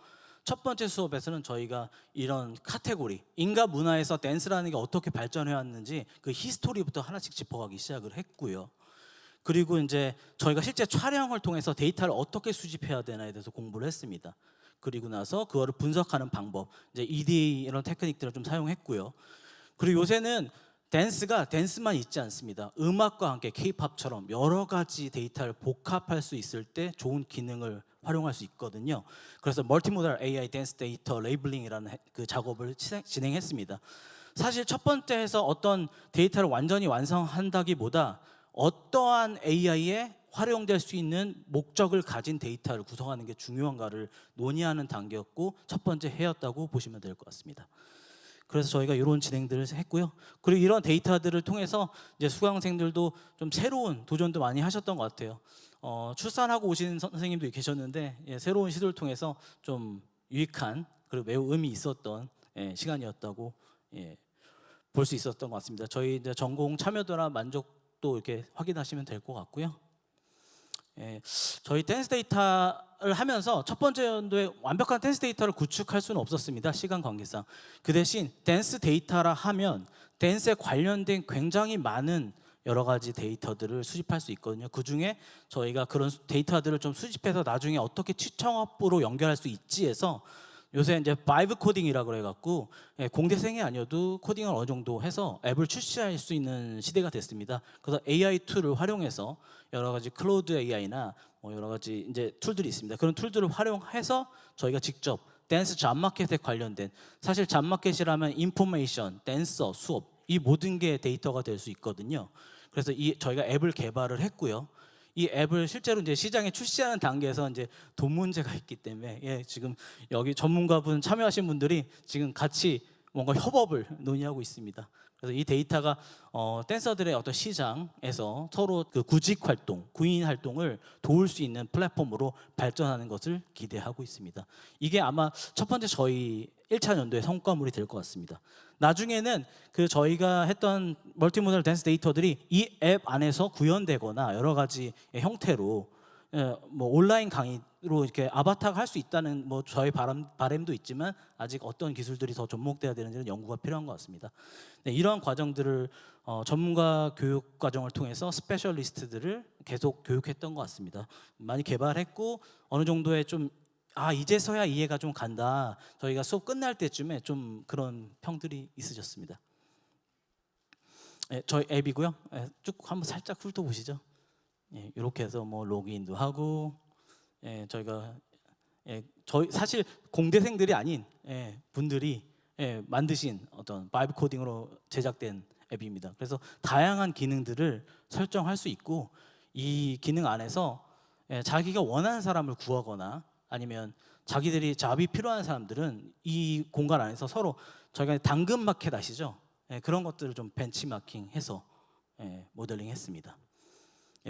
첫 번째 수업에서는 저희가 이런 카테고리, 인가 문화에서 댄스라는 게 어떻게 발전해 왔는지 그 히스토리부터 하나씩 짚어가기 시작을 했고요. 그리고 이제 저희가 실제 촬영을 통해서 데이터를 어떻게 수집해야 되나에 대해서 공부를 했습니다. 그리고 나서 그거를 분석하는 방법, 이제 EDA 이런 테크닉들을 좀 사용했고요. 그리고 요새는 댄스가 댄스만 있지 않습니다. 음악과 함께 K-팝처럼 여러 가지 데이터를 복합할 수 있을 때 좋은 기능을 활용할 수 있거든요. 그래서 멀티모달 AI 댄스 데이터 레이블링이라는 그 작업을 진행했습니다. 사실 첫 번째에서 어떤 데이터를 완전히 완성한다기보다 어떠한 AI에 활용될 수 있는 목적을 가진 데이터를 구성하는 게 중요한가를 논의하는 단계였고 첫 번째 해였다고 보시면 될 것 같습니다. 그래서 저희가 이런 진행들을 했고요. 그리고 이런 데이터들을 통해서 이제 수강생들도 좀 새로운 도전도 많이 하셨던 것 같아요. 출산하고 오신 선생님도 계셨는데 새로운 시도를 통해서 좀 유익한 그리고 매우 의미 있었던 시간이었다고 볼 수 있었던 것 같습니다. 저희 이제 전공 참여도나 만족도 이렇게 확인하시면 될 것 같고요. 저희 댄스 데이터를 하면서 첫 번째 연도에 완벽한 댄스 데이터를 구축할 수는 없었습니다. 시간 관계상. 그 대신 댄스 데이터라 하면 댄스에 관련된 굉장히 많은 여러 가지 데이터들을 수집할 수 있거든요. 그중에 저희가 그런 데이터들을 좀 수집해서 나중에 어떻게 취청업으로 연결할 수 있지 해서 요새 이제 바이브 코딩이라고 해갖고 공대생이 아니어도 코딩을 어느 정도 해서 앱을 출시할 수 있는 시대가 됐습니다. 그래서 AI 툴을 활용해서 여러 가지 클로드 AI나 여러 가지 이제 툴들이 있습니다. 그런 툴들을 활용해서 저희가 직접 댄스 잡마켓에 관련된 사실 잡마켓이라면 인포메이션, 댄서, 수업 이 모든 게 데이터가 될 수 있거든요. 그래서 저희가 앱을 개발을 했고요. 이 앱을 실제로 이제 시장에 출시하는 단계에서 이제 돈 문제가 있기 때문에 지금 여기 전문가분 참여하신 분들이 지금 같이 뭔가 협업을 논의하고 있습니다. 그래서 이 데이터가 댄서들의 어떤 시장에서 서로 그 구직 활동, 구인 활동을 도울 수 있는 플랫폼으로 발전하는 것을 기대하고 있습니다. 이게 아마 첫 번째 저희 1차 연도의 성과물이 될 것 같습니다. 나중에는 그 저희가 했던 멀티모달 댄스 데이터들이 이 앱 안에서 구현되거나 여러 가지 형태로 뭐 온라인 강의로 이렇게 아바타가 할 수 있다는 뭐 저희 바람도 있지만 아직 어떤 기술들이 더 접목돼야 되는지는 연구가 필요한 것 같습니다. 네, 이러한 과정들을 전문가 교육 과정을 통해서 스페셜리스트들을 계속 교육했던 것 같습니다. 많이 개발했고 어느 정도의 좀 이제서야 이해가 좀 간다. 저희가 수업 끝날 때쯤에 좀 그런 평들이 있으셨습니다. 네, 저희 앱이고요. 네, 쭉 한번 살짝 훑어보시죠. 예, 이렇게 해서 뭐 로그인도 하고, 저희가 저희 사실 공대생들이 아닌 분들이 만드신 어떤 바이브 코딩으로 제작된 앱입니다. 그래서 다양한 기능들을 설정할 수 있고, 이 기능 안에서 자기가 원하는 사람을 구하거나 아니면 자기들이 잡이 필요한 사람들은 이 공간 안에서 서로 저희가 당근 마켓 아시죠? 그런 것들을 좀 벤치마킹해서 모델링했습니다.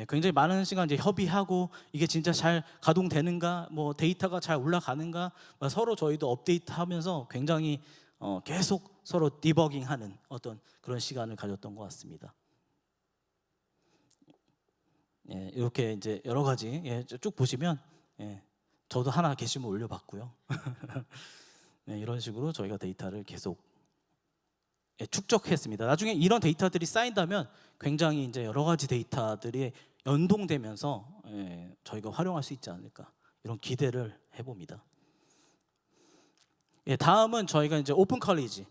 굉장히 많은 시간 이제 협의하고 이게 진짜 잘 가동되는가, 뭐 데이터가 잘 올라가는가, 서로 저희도 업데이트하면서 굉장히 계속 서로 디버깅하는 어떤 그런 시간을 가졌던 것 같습니다. 이렇게 이제 여러 가지 쭉 보시면 저도 하나 게시물 올려봤고요. 이런 식으로 저희가 데이터를 계속 축적했습니다. 나중에 이런 데이터들이 쌓인다면 굉장히 이제 여러 가지 데이터들이 연동되면서 저희가 활용할 수 있지 않을까, 이런 기대를 해봅니다. 다음은 저희가 이제 오픈 컬리지.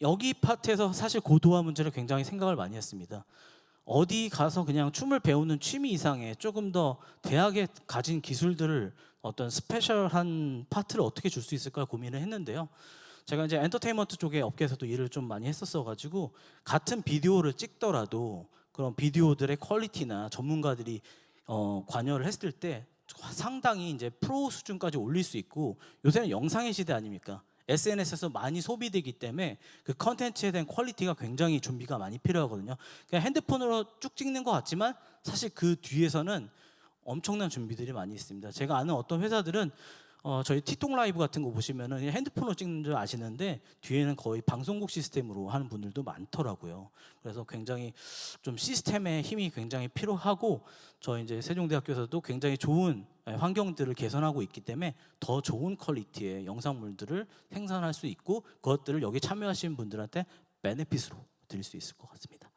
여기 파트에서 사실 고도화 문제를 굉장히 생각을 많이 했습니다. 어디 가서 그냥 춤을 배우는 취미 이상의 조금 더 대학에 가진 기술들을 어떤 스페셜한 파트를 어떻게 줄 수 있을까 고민을 했는데요. 제가 이제 엔터테인먼트 쪽의 업계에서도 일을 좀 많이 했었어가지고 같은 비디오를 찍더라도 그런 비디오들의 퀄리티나 전문가들이 관여를 했을 때 상당히 이제 프로 수준까지 올릴 수 있고, 요새는 영상의 시대 아닙니까? SNS에서 많이 소비되기 때문에 그 컨텐츠에 대한 퀄리티가 굉장히 준비가 많이 필요하거든요. 그냥 핸드폰으로 쭉 찍는 것 같지만 사실 그 뒤에서는 엄청난 준비들이 많이 있습니다. 제가 아는 어떤 회사들은 저희 티톡 라이브 같은 거 보시면은 그냥 핸드폰으로 찍는 줄 아시는데 뒤에는 거의 방송국 시스템으로 하는 분들도 많더라고요. 그래서 굉장히 좀 시스템의 힘이 굉장히 필요하고, 저희 이제 세종대학교에서도 굉장히 좋은 환경들을 개선하고 있기 때문에 더 좋은 퀄리티의 영상물들을 생산할 수 있고, 그것들을 여기 참여하시는 분들한테 베네핏으로 드릴 수 있을 것 같습니다.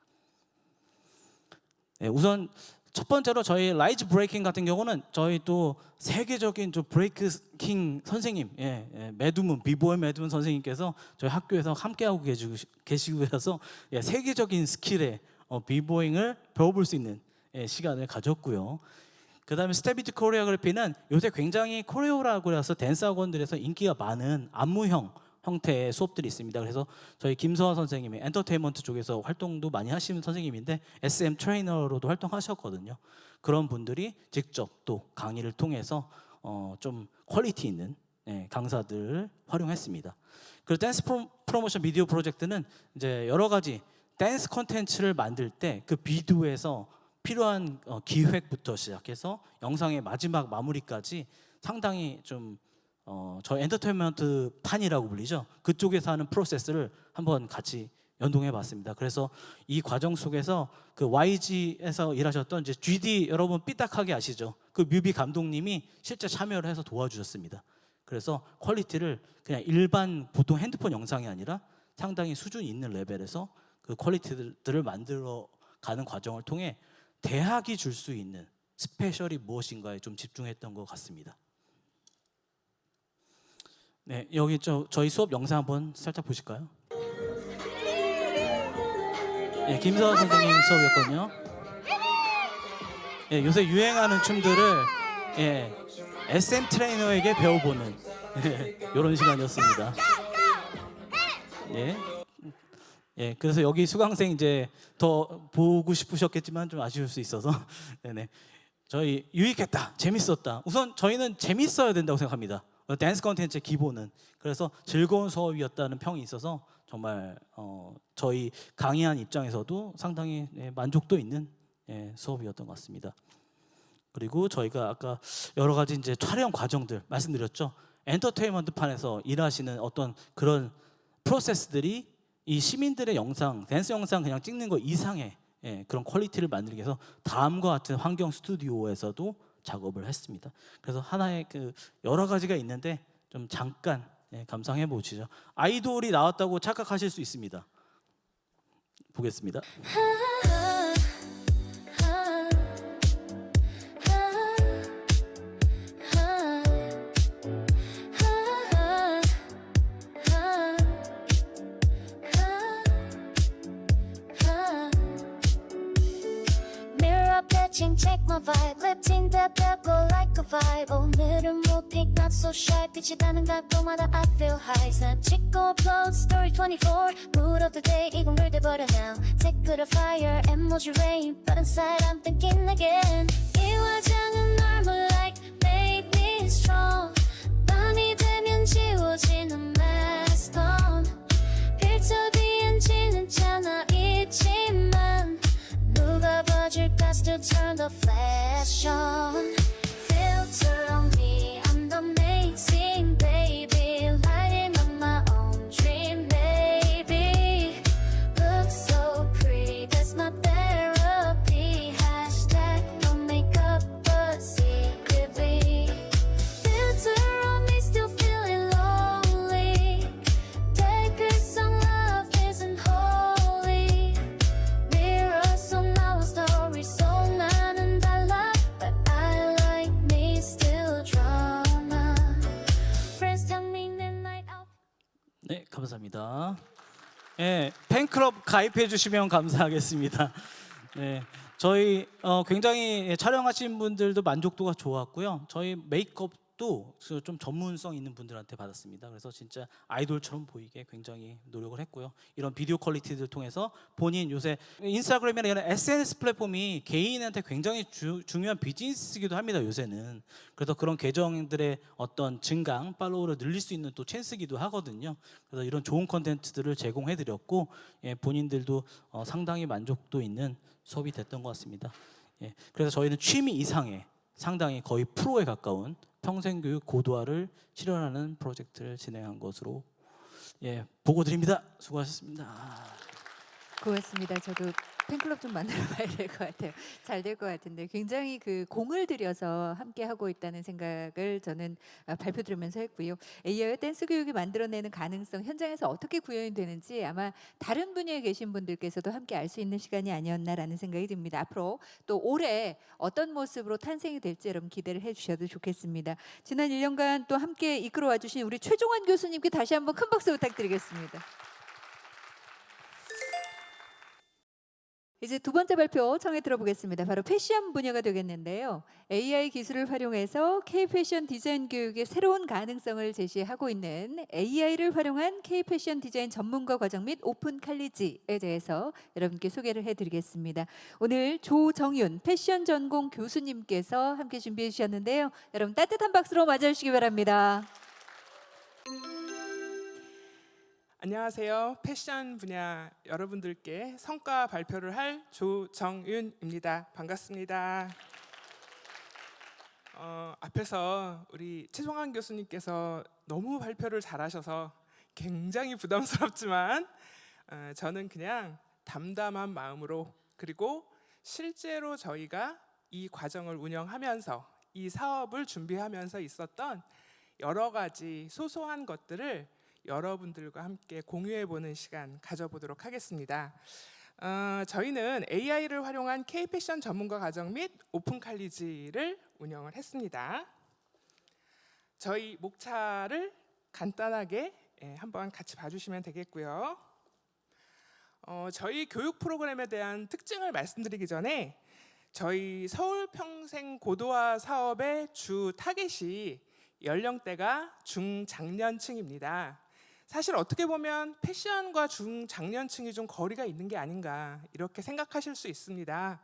우선 첫 번째로 저희 라이즈 브레이킹 같은 경우는 저희 또 세계적인 좀 브레이킹 선생님, 매두문, 비보이 매두문 선생님께서 저희 학교에서 함께하고 계시고 해서 세계적인 스킬의 비보잉을 배워볼 수 있는 시간을 가졌고요. 그 다음에 스텝이트 코리오그래피는 요새 굉장히 코리오라고해서 댄스 학원들에서 인기가 많은 안무형 형태의 수업들이 있습니다. 그래서 저희 김서아 선생님이 엔터테인먼트 쪽에서 활동도 많이 하시는 선생님인데 SM 트레이너로도 활동하셨거든요. 그런 분들이 직접 또 강의를 통해서 좀 퀄리티 있는 강사들을 활용했습니다. 그리고 댄스 프로모션 비디오 프로젝트는 이제 여러 가지 댄스 콘텐츠를 만들 때 그 비디오에서 필요한 기획부터 시작해서 영상의 마지막 마무리까지 상당히 좀 저희 엔터테인먼트 판이라고 불리죠. 그쪽에서 하는 프로세스를 한번 같이 연동해 봤습니다. 그래서 이 과정 속에서 그 YG에서 일하셨던 이제 GD 여러분 삐딱하게 아시죠? 그 뮤비 감독님이 실제 참여를 해서 도와주셨습니다. 그래서 퀄리티를 그냥 일반 보통 핸드폰 영상이 아니라 상당히 수준 있는 레벨에서 그 퀄리티들을 만들어 가는 과정을 통해 대학이 줄 수 있는 스페셜이 무엇인가에 좀 집중했던 것 같습니다. 네, 여기 저희 수업 영상 한번 살짝 보실까요? 김서아 선생님 수업이었거든요. 요새 유행하는 춤들을 SM 트레이너에게 배워보는 이런 시간이었습니다. 그래서 여기 수강생 이제 더 보고 싶으셨겠지만 좀 아쉬울 수 있어서 저희 유익했다, 재밌었다. 우선 저희는 재밌어야 된다고 생각합니다. 댄스 컨텐츠의 기본은. 그래서 즐거운 수업이었다는 평이 있어서 정말 저희 강의한 입장에서도 상당히 만족도 있는 수업이었던 것 같습니다. 그리고 저희가 아까 여러 가지 이제 촬영 과정들 말씀드렸죠. 엔터테인먼트 판에서 일하시는 어떤 그런 프로세스들이 이 시민들의 영상, 댄스 영상 그냥 찍는 거 이상의 그런 퀄리티를 만들기 위해서 다음과 같은 환경 스튜디오에서도 작업을 했습니다. 그래서 하나의 그 여러 가지가 있는데 좀 잠깐 감상해 보시죠. 아이돌이 나왔다고 착각하실 수 있습니다. 보겠습니다. check my vibe lip tint that go like a vibe 오늘은 무픽 not so shy 빛이 나는 각도마다 I feel high snap 찍고 upload story 24 mood of the day 이 공을 돼버려 now take to the fire emoji rain but inside I'm thinking again 이 화장은 normal like made me strong 밤이 되면 지워지는 mask on 필터 뒤엔 지는 않아 있지만 누가 봐줄까 still turn the flash on filter on me I'm the amazing baby lighting up my own dream maybe look so pretty that's my therapy hashtag no makeup but secretly filter on me still feeling lonely take a song love isn't holy mirror so now a story so 나는 달라 but I like me still drama friends tell me midnight out 네, 감사합니다. 네, 팬클럽 가입해 주시면 감사하겠습니다. 네, 저희 굉장히 촬영하신 분들도 만족도가 좋았고요. 저희 메이크업도 좀 전문성 있는 분들한테 받았습니다. 그래서 진짜 아이돌처럼 보이게 굉장히 노력을 했고요. 이런 비디오 퀄리티를 통해서 본인 요새 인스타그램이나 이런 SNS 플랫폼이 개인한테 굉장히 중요한 비즈니스이기도 합니다. 요새는. 그래서 그런 계정들의 어떤 증강, 팔로우를 늘릴 수 있는 또 찬스기도 하거든요. 그래서 이런 좋은 컨텐츠들을 제공해드렸고 본인들도 상당히 만족도 있는 수업이 됐던 것 같습니다. 그래서 저희는 취미 이상의 상당히 거의 프로에 가까운 평생교육 고도화를 실현하는 프로젝트를 진행한 것으로 보고드립니다. 수고하셨습니다. 고맙습니다. 저도 팬클럽 좀 만들어 봐야 될 것 같아요. 잘 될 것 같은데 굉장히 그 공을 들여서 함께 하고 있다는 생각을 저는 발표 들으면서 했고요. AI와 댄스 교육이 만들어내는 가능성 현장에서 어떻게 구현이 되는지 아마 다른 분야에 계신 분들께서도 함께 알 수 있는 시간이 아니었나라는 생각이 듭니다. 앞으로 또 올해 어떤 모습으로 탄생이 될지 여러분 기대를 해주셔도 좋겠습니다. 지난 1년간 또 함께 이끌어와 주신 우리 최종환 교수님께 다시 한번 큰 박수 부탁드리겠습니다. 이제 두 번째 발표 청해 들어보겠습니다. 바로 패션 분야가 되겠는데요. AI 기술을 활용해서 K-패션 디자인 교육의 새로운 가능성을 제시하고 있는 AI를 활용한 K-패션 디자인 전문가 과정 및 오픈 칼리지에 대해서 여러분께 소개를 해드리겠습니다. 오늘 조정윤 패션 전공 교수님께서 함께 준비해 주셨는데요. 여러분 따뜻한 박수로 맞아주시기 바랍니다. 안녕하세요. 패션 분야 여러분들께 성과 발표를 할 조정윤입니다. 반갑습니다. 앞에서 우리 최종환 교수님께서 너무 발표를 잘하셔서 굉장히 부담스럽지만 저는 그냥 담담한 마음으로 그리고 실제로 저희가 이 과정을 운영하면서 이 사업을 준비하면서 있었던 여러 가지 소소한 것들을 여러분들과 함께 공유해보는 시간 가져보도록 하겠습니다. 저희는 AI를 활용한 K-패션 전문가 과정 및 오픈 칼리지를 운영을 했습니다. 저희 목차를 간단하게 한번 같이 봐주시면 되겠고요. 저희 교육 프로그램에 대한 특징을 말씀드리기 전에 저희 서울평생 고도화 사업의 주 타겟이 연령대가 중장년층입니다. 사실 어떻게 보면 패션과 중장년층이 좀 거리가 있는 게 아닌가 이렇게 생각하실 수 있습니다.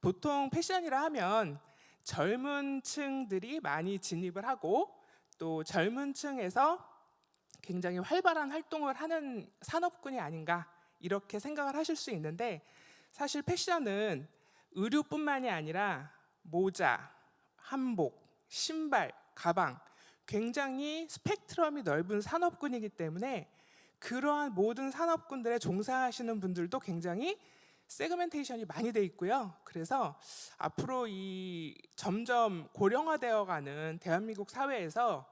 보통 패션이라 하면 젊은 층들이 많이 진입을 하고 또 젊은 층에서 굉장히 활발한 활동을 하는 산업군이 아닌가 이렇게 생각을 하실 수 있는데 사실 패션은 의류뿐만이 아니라 모자, 한복, 신발, 가방 굉장히 스펙트럼이 넓은 산업군이기 때문에 그러한 모든 산업군들에 종사하시는 분들도 굉장히 세그멘테이션이 많이 돼 있고요. 그래서 앞으로 이 점점 고령화되어가는 대한민국 사회에서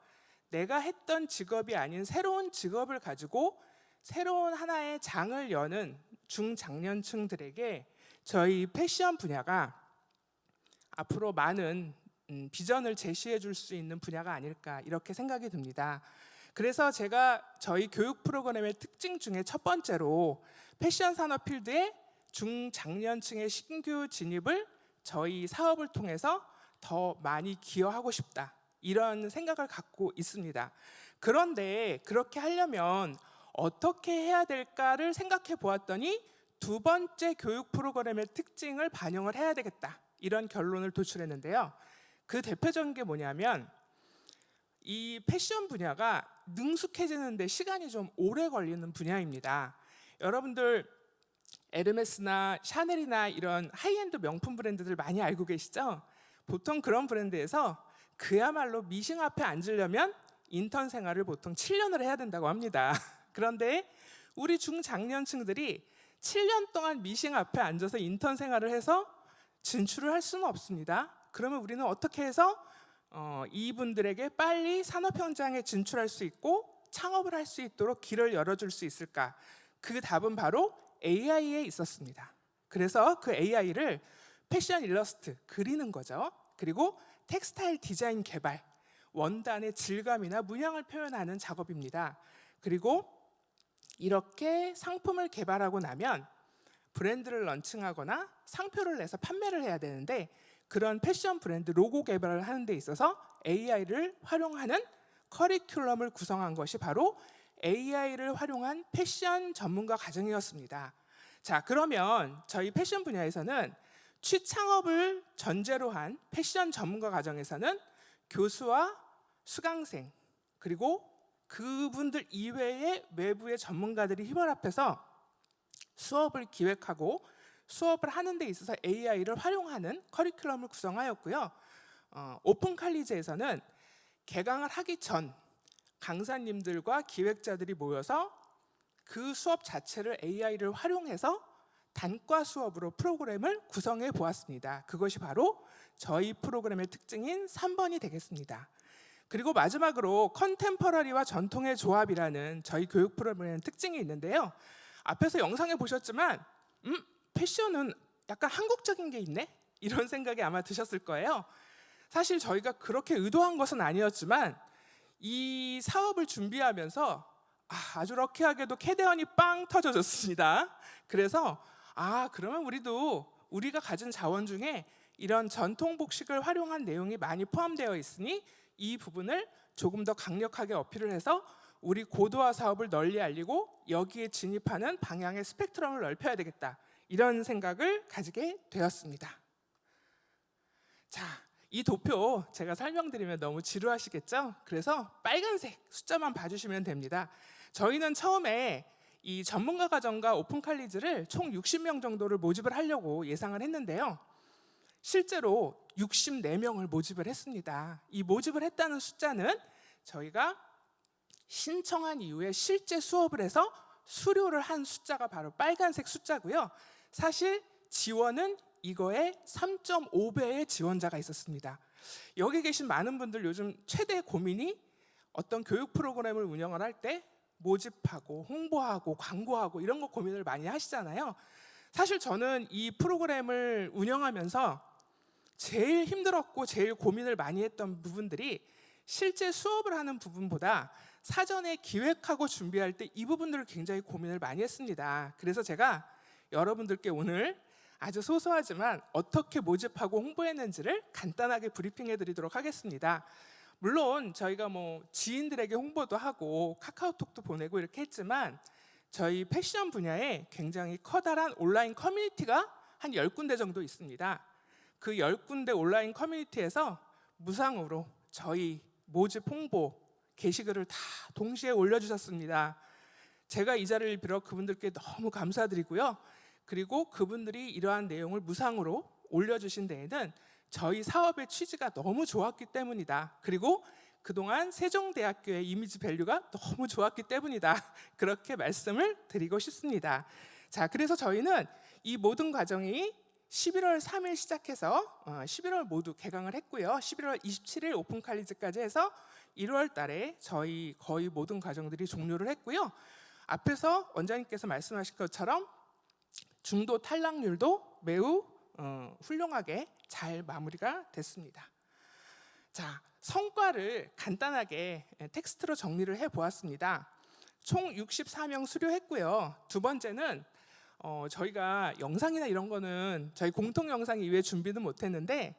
내가 했던 직업이 아닌 새로운 직업을 가지고 새로운 하나의 장을 여는 중장년층들에게 저희 패션 분야가 앞으로 많은 비전을 제시해 줄 수 있는 분야가 아닐까 이렇게 생각이 듭니다. 그래서 제가 저희 교육 프로그램의 특징 중에 첫 번째로 패션 산업 필드의 중장년층의 신규 진입을 저희 사업을 통해서 더 많이 기여하고 싶다. 이런 생각을 갖고 있습니다. 그런데 그렇게 하려면 어떻게 해야 될까를 생각해 보았더니 두 번째 교육 프로그램의 특징을 반영을 해야 되겠다. 이런 결론을 도출했는데요. 그 대표적인 게 뭐냐면 이 패션 분야가 능숙해지는데 시간이 좀 오래 걸리는 분야입니다. 여러분들 에르메스나 샤넬이나 이런 하이엔드 명품 브랜드들 많이 알고 계시죠? 보통 그런 브랜드에서 그야말로 미싱 앞에 앉으려면 인턴 생활을 보통 7년을 해야 된다고 합니다. 그런데 우리 중장년층들이 7년 동안 미싱 앞에 앉아서 인턴 생활을 해서 진출을 할 수는 없습니다. 그러면 우리는 어떻게 해서 이분들에게 빨리 산업 현장에 진출할 수 있고 창업을 할 수 있도록 길을 열어줄 수 있을까? 그 답은 바로 AI에 있었습니다. 그래서 그 AI를 패션 일러스트, 그리는 거죠. 그리고 텍스타일 디자인 개발, 원단의 질감이나 문양을 표현하는 작업입니다. 그리고 이렇게 상품을 개발하고 나면 브랜드를 런칭하거나 상표를 내서 판매를 해야 되는데 그런 패션 브랜드 로고 개발을 하는 데 있어서 AI를 활용하는 커리큘럼을 구성한 것이 바로 AI를 활용한 패션 전문가 과정이었습니다. 자, 그러면 저희 패션 분야에서는 취창업을 전제로 한 패션 전문가 과정에서는 교수와 수강생 그리고 그분들 이외의 외부의 전문가들이 힘을 합해서 수업을 기획하고 수업을 하는 데 있어서 AI를 활용하는 커리큘럼을 구성하였고요. 오픈 칼리지에서는 개강을 하기 전 강사님들과 기획자들이 모여서 그 수업 자체를 AI를 활용해서 단과 수업으로 프로그램을 구성해 보았습니다. 그것이 바로 저희 프로그램의 특징인 3번이 되겠습니다. 그리고 마지막으로 컨템퍼러리와 전통의 조합이라는 저희 교육 프로그램의 특징이 있는데요. 앞에서 영상에 보셨지만 패션은 약간 한국적인 게 있네? 이런 생각이 아마 드셨을 거예요. 사실 저희가 그렇게 의도한 것은 아니었지만 이 사업을 준비하면서 아주 럭키하게도 캐대언이 빵 터져줬습니다. 그래서 그러면 우리가 가진 자원 중에 이런 전통 복식을 활용한 내용이 많이 포함되어 있으니 이 부분을 조금 더 강력하게 어필을 해서 우리 고도화 사업을 널리 알리고 여기에 진입하는 방향의 스펙트럼을 넓혀야 되겠다. 이런 생각을 가지게 되었습니다. 자, 이 도표 제가 설명드리면 너무 지루하시겠죠? 그래서 빨간색 숫자만 봐주시면 됩니다. 저희는 처음에 이 전문가 과정과 오픈 칼리지를 총 60명 정도를 모집을 하려고 예상을 했는데요. 실제로 64명을 모집을 했습니다. 이 모집을 했다는 숫자는 저희가 신청한 이후에 실제 수업을 해서 수료를 한 숫자가 바로 빨간색 숫자고요. 사실 지원은 이거의 3.5배의 지원자가 있었습니다. 여기 계신 많은 분들 요즘 최대 고민이 어떤 교육 프로그램을 운영을 할 때 모집하고 홍보하고 광고하고 이런 거 고민을 많이 하시잖아요. 사실 저는 이 프로그램을 운영하면서 제일 힘들었고 제일 고민을 많이 했던 부분들이 실제 수업을 하는 부분보다 사전에 기획하고 준비할 때 이 부분들을 굉장히 고민을 많이 했습니다. 그래서 제가 여러분들께 오늘 아주 소소하지만 어떻게 모집하고 홍보했는지를 간단하게 브리핑해 드리도록 하겠습니다. 물론 저희가 지인들에게 홍보도 하고 카카오톡도 보내고 이렇게 했지만 저희 패션 분야에 굉장히 커다란 온라인 커뮤니티가 한 10군데 정도 있습니다. 그 10군데 온라인 커뮤니티에서 무상으로 저희 모집 홍보 게시글을 다 동시에 올려주셨습니다. 제가 이 자리를 빌어 그분들께 너무 감사드리고요. 그리고 그분들이 이러한 내용을 무상으로 올려주신 데에는 저희 사업의 취지가 너무 좋았기 때문이다. 그리고 그동안 세종대학교의 이미지 밸류가 너무 좋았기 때문이다. 그렇게 말씀을 드리고 싶습니다. 자, 그래서 저희는 이 모든 과정이 11월 3일 시작해서 11월 모두 개강을 했고요. 11월 27일 오픈 칼리지까지 해서 1월 달에 저희 거의 모든 과정들이 종료를 했고요. 앞에서 원장님께서 말씀하신 것처럼 중도 탈락률도 매우 훌륭하게 잘 마무리가 됐습니다. 자, 성과를 간단하게 텍스트로 정리를 해보았습니다. 총 64명 수료했고요. 두 번째는 저희가 영상이나 이런 거는 저희 공통 영상 이외에 준비는 못했는데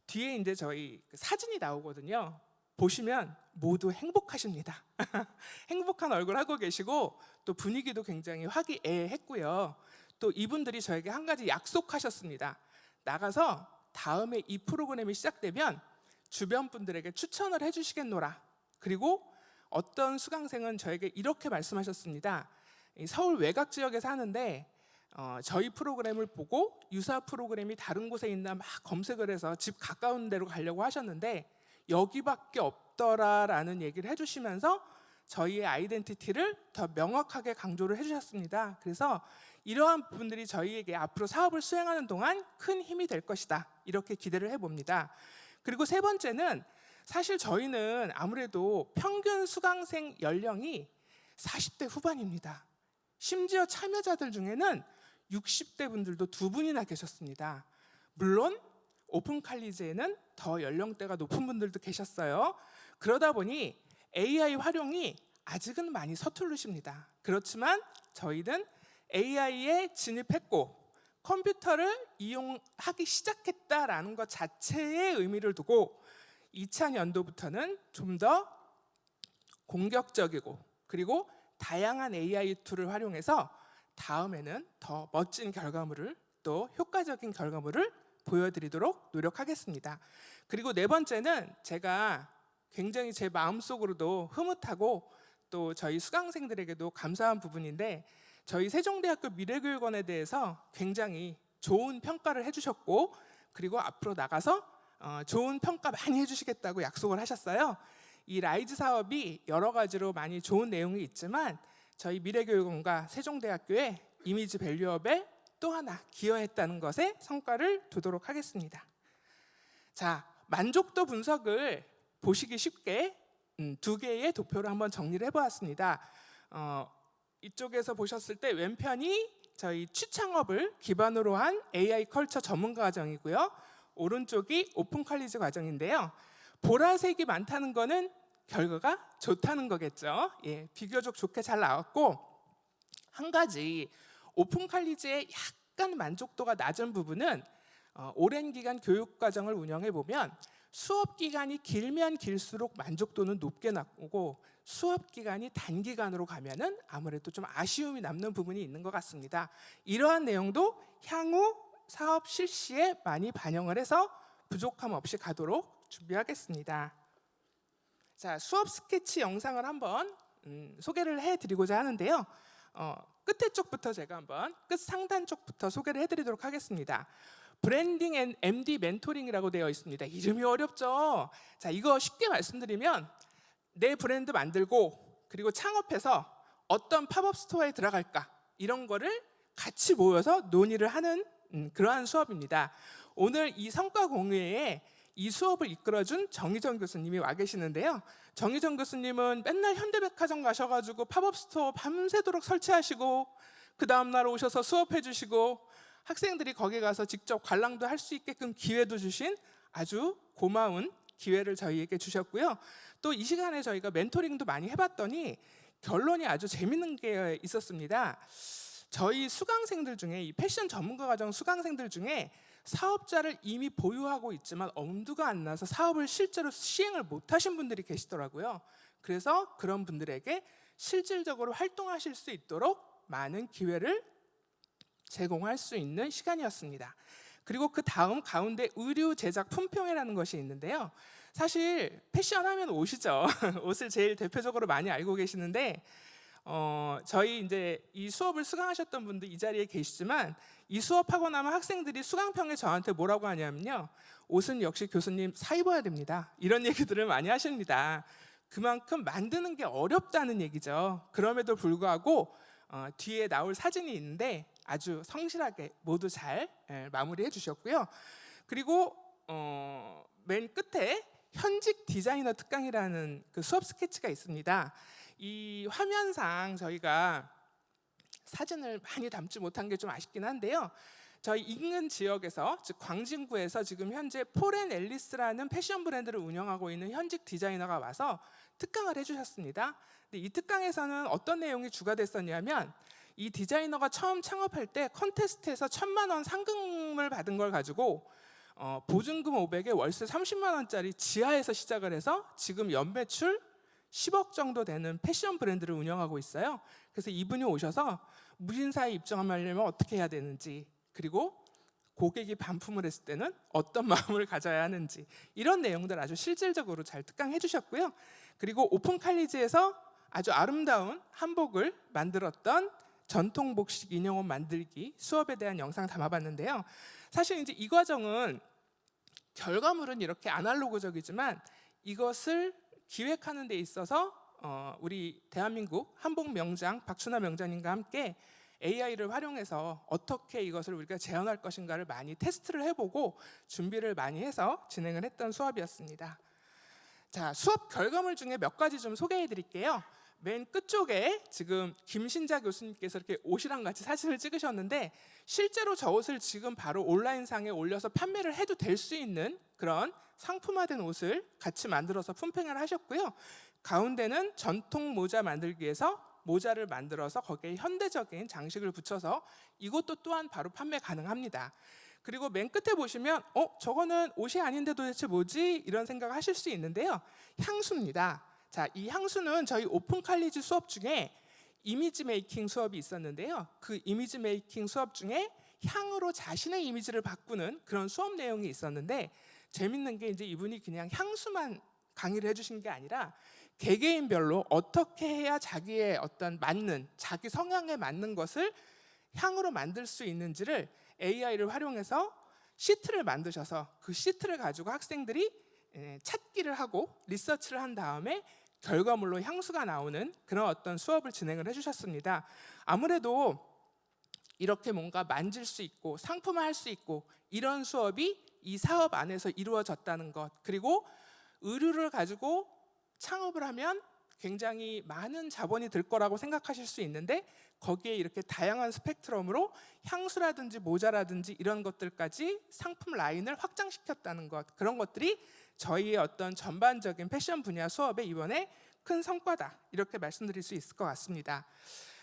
뒤에 이제 저희 사진이 나오거든요. 보시면 모두 행복하십니다. 행복한 얼굴 하고 계시고 또 분위기도 굉장히 화기애애했고요. 또 이분들이 저에게 한 가지 약속하셨습니다. 나가서 다음에 이 프로그램이 시작되면 주변 분들에게 추천을 해주시겠노라. 그리고 어떤 수강생은 저에게 이렇게 말씀하셨습니다. 서울 외곽 지역에 사는데 저희 프로그램을 보고 유사 프로그램이 다른 곳에 있나 막 검색을 해서 집 가까운 데로 가려고 하셨는데 여기밖에 없더라라는 얘기를 해주시면서 저희의 아이덴티티를 더 명확하게 강조를 해주셨습니다. 그래서 이러한 부분들이 저희에게 앞으로 사업을 수행하는 동안 큰 힘이 될 것이다. 이렇게 기대를 해봅니다. 그리고 세 번째는 사실 저희는 아무래도 평균 수강생 연령이 40대 후반입니다. 심지어 참여자들 중에는 60대 분들도 2분이나 계셨습니다. 물론 오픈 칼리지에는 더 연령대가 높은 분들도 계셨어요. 그러다 보니 AI 활용이 아직은 많이 서툴르십니다. 그렇지만 저희는 AI에 진입했고 컴퓨터를 이용하기 시작했다라는 것 자체의 의미를 두고 2000년도부터는 좀 더 공격적이고 그리고 다양한 AI 툴을 활용해서 다음에는 더 멋진 결과물을 또 효과적인 결과물을 보여드리도록 노력하겠습니다. 그리고 네 번째는 제가 굉장히 제 마음속으로도 흐뭇하고 또 저희 수강생들에게도 감사한 부분인데 저희 세종대학교 미래교육원에 대해서 굉장히 좋은 평가를 해주셨고 그리고 앞으로 나가서 좋은 평가 많이 해주시겠다고 약속을 하셨어요. 이 라이즈 사업이 여러 가지로 많이 좋은 내용이 있지만 저희 미래교육원과 세종대학교의 이미지 밸류업에 또 하나 기여했다는 것에 성과를 두도록 하겠습니다. 자, 만족도 분석을 보시기 쉽게 2개의 도표를 한번 정리를 해보았습니다. 이쪽에서 보셨을 때 왼편이 저희 취창업을 기반으로 한 AI 컬처 전문가 과정이고요. 오른쪽이 오픈 칼리지 과정인데요. 보라색이 많다는 거는 결과가 좋다는 거겠죠. 예, 비교적 좋게 잘 나왔고 한 가지 오픈 칼리지의 약간 만족도가 낮은 부분은 오랜 기간 교육 과정을 운영해 보면 수업 기간이 길면 길수록 만족도는 높게 나오고 수업 기간이 단기간으로 가면은 아무래도 좀 아쉬움이 남는 부분이 있는 것 같습니다. 이러한 내용도 향후 사업 실시에 많이 반영을 해서 부족함 없이 가도록 준비하겠습니다. 자, 수업 스케치 영상을 한번 소개를 해드리고자 하는데요. 끝에 쪽부터 제가 한번 끝 상단 쪽부터 소개를 해드리도록 하겠습니다. 브랜딩 앤 MD 멘토링이라고 되어 있습니다. 이름이 어렵죠? 자, 이거 쉽게 말씀드리면 내 브랜드 만들고 그리고 창업해서 어떤 팝업 스토어에 들어갈까 이런 거를 같이 모여서 논의를 하는 그러한 수업입니다. 오늘 이 성과 공유회에 이 수업을 이끌어준 정희정 교수님이 와 계시는데요. 정희정 교수님은 맨날 현대백화점 가셔가지고 팝업 스토어 밤새도록 설치하시고 그 다음날 오셔서 수업해 주시고 학생들이 거기 가서 직접 관람도 할 수 있게끔 기회도 주신 아주 고마운 기회를 저희에게 주셨고요. 또 이 시간에 저희가 멘토링도 많이 해봤더니 결론이 아주 재밌는 게 있었습니다. 저희 수강생들 중에 이 패션 전문가 과정 수강생들 중에 사업자를 이미 보유하고 있지만 엄두가 안 나서 사업을 실제로 시행을 못 하신 분들이 계시더라고요. 그래서 그런 분들에게 실질적으로 활동하실 수 있도록 많은 기회를 제공할 수 있는 시간이었습니다. 그리고 그 다음 가운데 의류 제작 품평회라는 것이 있는데요. 사실 패션 하면 옷이죠. 옷을 제일 대표적으로 많이 알고 계시는데 저희 이제 이 수업을 수강하셨던 분들 이 자리에 계시지만 이 수업하고 나면 학생들이 수강평에 저한테 뭐라고 하냐면요. 옷은 역시 교수님 사 입어야 됩니다. 이런 얘기들을 많이 하십니다. 그만큼 만드는 게 어렵다는 얘기죠. 그럼에도 불구하고 뒤에 나올 사진이 있는데 아주 성실하게 모두 잘 마무리해 주셨고요. 그리고 맨 끝에 현직 디자이너 특강이라는 그 수업 스케치가 있습니다. 이 화면상 저희가 사진을 많이 담지 못한 게 좀 아쉽긴 한데요. 저희 인근 지역에서, 즉 광진구에서 지금 현재 폴앤앨리스라는 패션 브랜드를 운영하고 있는 현직 디자이너가 와서 특강을 해주셨습니다. 근데 이 특강에서는 어떤 내용이 주가 됐었냐면, 이 디자이너가 처음 창업할 때 컨테스트에서 1,000만 원 상금을 받은 걸 가지고 보증금 500에 월세 30만 원짜리 지하에서 시작을 해서 지금 연매출 10억 정도 되는 패션 브랜드를 운영하고 있어요. 그래서 이분이 오셔서 무신사에 입점하려면 어떻게 해야 되는지, 그리고 고객이 반품을 했을 때는 어떤 마음을 가져야 하는지, 이런 내용들 아주 실질적으로 잘 특강해 주셨고요. 그리고 오픈 칼리지에서 아주 아름다운 한복을 만들었던 전통 복식 인형옷 만들기 수업에 대한 영상 담아봤는데요. 사실 이제 이 과정은 결과물은 이렇게 아날로그적이지만 이것을 기획하는 데 있어서 우리 대한민국 한복 명장 박춘하 명장님과 함께 AI를 활용해서 어떻게 이것을 우리가 재현할 것인가를 많이 테스트를 해보고 준비를 많이 해서 진행을 했던 수업이었습니다. 자, 수업 결과물 중에 몇 가지 좀 소개해 드릴게요. 맨 끝쪽에 지금 김신자 교수님께서 이렇게 옷이랑 같이 사진을 찍으셨는데, 실제로 저 옷을 지금 바로 온라인상에 올려서 판매를 해도 될 수 있는 그런 상품화된 옷을 같이 만들어서 품평을 하셨고요. 가운데는 전통 모자 만들기에서 모자를 만들어서 거기에 현대적인 장식을 붙여서 이것도 또한 바로 판매 가능합니다. 그리고 맨 끝에 보시면 저거는 옷이 아닌데 도대체 뭐지? 이런 생각을 하실 수 있는데요. 향수입니다. 자, 이 향수는 저희 오픈 칼리지 수업 중에 이미지 메이킹 수업이 있었는데요. 그 이미지 메이킹 수업 중에 향으로 자신의 이미지를 바꾸는 그런 수업 내용이 있었는데, 재밌는 게 이제 이분이 그냥 향수만 강의를 해주신 게 아니라 개개인별로 어떻게 해야 자기의 어떤 맞는, 자기 성향에 맞는 것을 향으로 만들 수 있는지를 AI를 활용해서 시트를 만드셔서 그 시트를 가지고 학생들이 찾기를 하고 리서치를 한 다음에 결과물로 향수가 나오는 그런 어떤 수업을 진행을 해주셨습니다. 아무래도 이렇게 뭔가 만질 수 있고 상품화할 수 있고 이런 수업이 이 사업 안에서 이루어졌다는 것, 그리고 의류를 가지고 창업을 하면 굉장히 많은 자본이 들 거라고 생각하실 수 있는데, 거기에 이렇게 다양한 스펙트럼으로 향수라든지 모자라든지 이런 것들까지 상품 라인을 확장시켰다는 것, 그런 것들이 저희의 어떤 전반적인 패션 분야 수업에 이번에 큰 성과다, 이렇게 말씀드릴 수 있을 것 같습니다.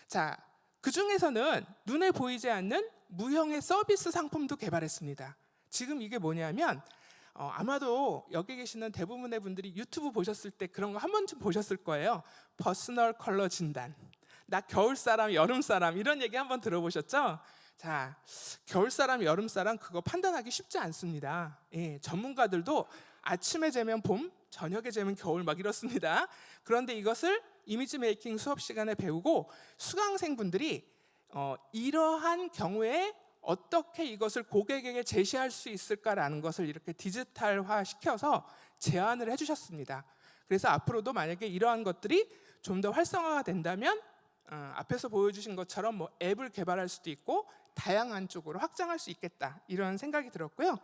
자, 그 중에서는 눈에 보이지 않는 무형의 서비스 상품도 개발했습니다. 지금 이게 뭐냐면 아마도 여기 계시는 대부분의 분들이 유튜브 보셨을 때 그런 거 한 번쯤 보셨을 거예요. 퍼스널 컬러 진단. 나 겨울 사람, 여름 사람, 이런 얘기 한번 들어보셨죠? 자, 겨울 사람, 여름 사람 그거 판단하기 쉽지 않습니다. 예, 전문가들도 아침에 재면 봄, 저녁에 재면 겨울 막 이렇습니다. 그런데 이것을 이미지 메이킹 수업 시간에 배우고 수강생분들이 이러한 경우에 어떻게 이것을 고객에게 제시할 수 있을까라는 것을 이렇게 디지털화 시켜서 제안을 해주셨습니다. 그래서 앞으로도 만약에 이러한 것들이 좀 더 활성화가 된다면 앞에서 보여주신 것처럼 뭐 앱을 개발할 수도 있고 다양한 쪽으로 확장할 수 있겠다, 이런 생각이 들었고요.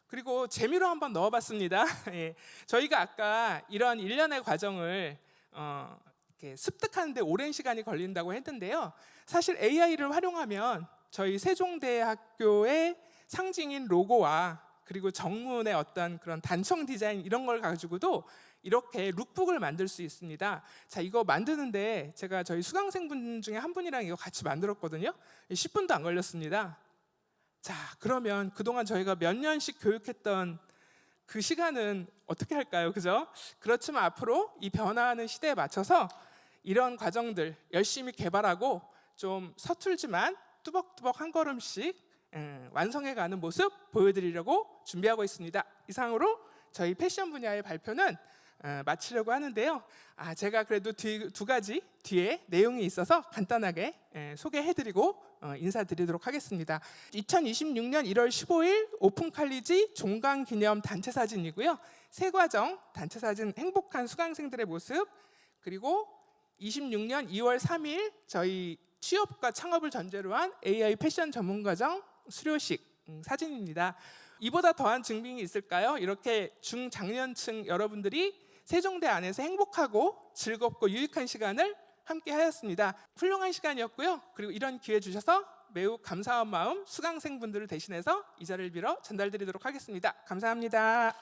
그리고 재미로 한번 넣어봤습니다. 예, 저희가 아까 이런 일련의 과정을 이렇게 습득하는데 오랜 시간이 걸린다고 했는데요. 사실 AI를 활용하면 저희 세종대학교의 상징인 로고와 그리고 정문의 어떤 그런 단청 디자인 이런 걸 가지고도 이렇게 룩북을 만들 수 있습니다. 자, 이거 만드는데 제가 저희 수강생분 중에 한 분이랑 이거 같이 만들었거든요. 10분도 안 걸렸습니다. 자, 그러면 그동안 저희가 몇 년씩 교육했던 그 시간은 어떻게 할까요? 그죠? 그렇지만 앞으로 이 변화하는 시대에 맞춰서 이런 과정들 열심히 개발하고 좀 서툴지만 뚜벅뚜벅 한 걸음씩 완성해가는 모습 보여드리려고 준비하고 있습니다. 이상으로 저희 패션 분야의 발표는 마치려고 하는데요. 제가 그래도 두 가지 뒤에 내용이 있어서 간단하게 소개해드리고 인사드리도록 하겠습니다. 2026년 1월 15일 오픈 칼리지 종강 기념 단체 사진이고요. 새 과정 단체 사진 행복한 수강생들의 모습, 그리고 26년 2월 3일 저희 취업과 창업을 전제로 한 AI 패션 전문과정 수료식 사진입니다. 이보다 더한 증빙이 있을까요? 이렇게 중장년층 여러분들이 세종대 안에서 행복하고 즐겁고 유익한 시간을 함께 하였습니다. 훌륭한 시간이었고요. 그리고 이런 기회 주셔서 매우 감사한 마음 수강생분들을 대신해서 이 자리를 빌어 전달드리도록 하겠습니다. 감사합니다.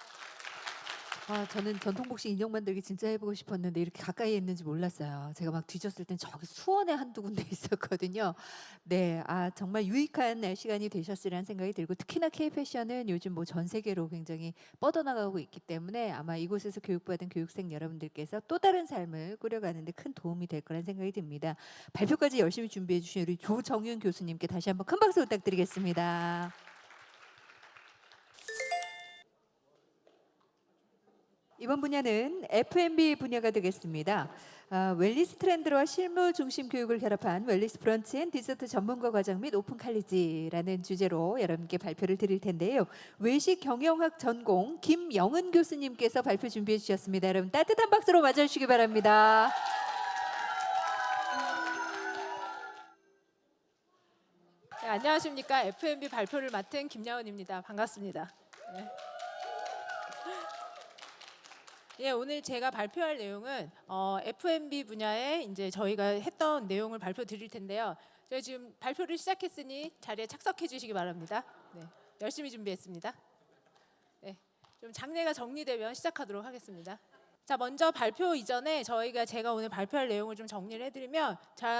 저는 전통복식 인형 만들기 진짜 해보고 싶었는데 이렇게 가까이에 있는지 몰랐어요. 제가 막 뒤졌을 땐 저기 수원에 한두 군데 있었거든요. 네, 정말 유익한 시간이 되셨으리라는 생각이 들고 특히나 K-패션은 요즘 뭐 전 세계로 굉장히 뻗어나가고 있기 때문에 아마 이곳에서 교육받은 교육생 여러분들께서 또 다른 삶을 꾸려가는 데 큰 도움이 될 거라는 생각이 듭니다. 발표까지 열심히 준비해 주신 우리 조정윤 교수님께 다시 한번 큰 박수 부탁드리겠습니다. 이번 분야는 F&B 분야가 되겠습니다. 웰니스 트렌드와 실무 중심 교육을 결합한 웰니스 브런치 앤 디저트 전문가 과정 및 오픈 칼리지라는 주제로 여러분께 발표를 드릴 텐데요. 외식 경영학 전공 김영은 교수님께서 발표 준비해 주셨습니다. 여러분 따뜻한 박수로 맞아주시기 바랍니다. 네, 안녕하십니까. F&B 발표를 맡은 김영은입니다. 반갑습니다. 네. 예, 오늘 제가 발표할 내용은 F&B 분야에 이제 저희가 했던 내용을 발표 드릴 텐데요. 저희 지금 발표를 시작했으니 자리에 착석해 주시기 바랍니다. 네, 열심히 준비했습니다. 네, 좀 장례가 정리되면 시작하도록 하겠습니다. 자, 먼저 발표 이전에 제가 오늘 발표할 내용을 좀 정리를 해드리면,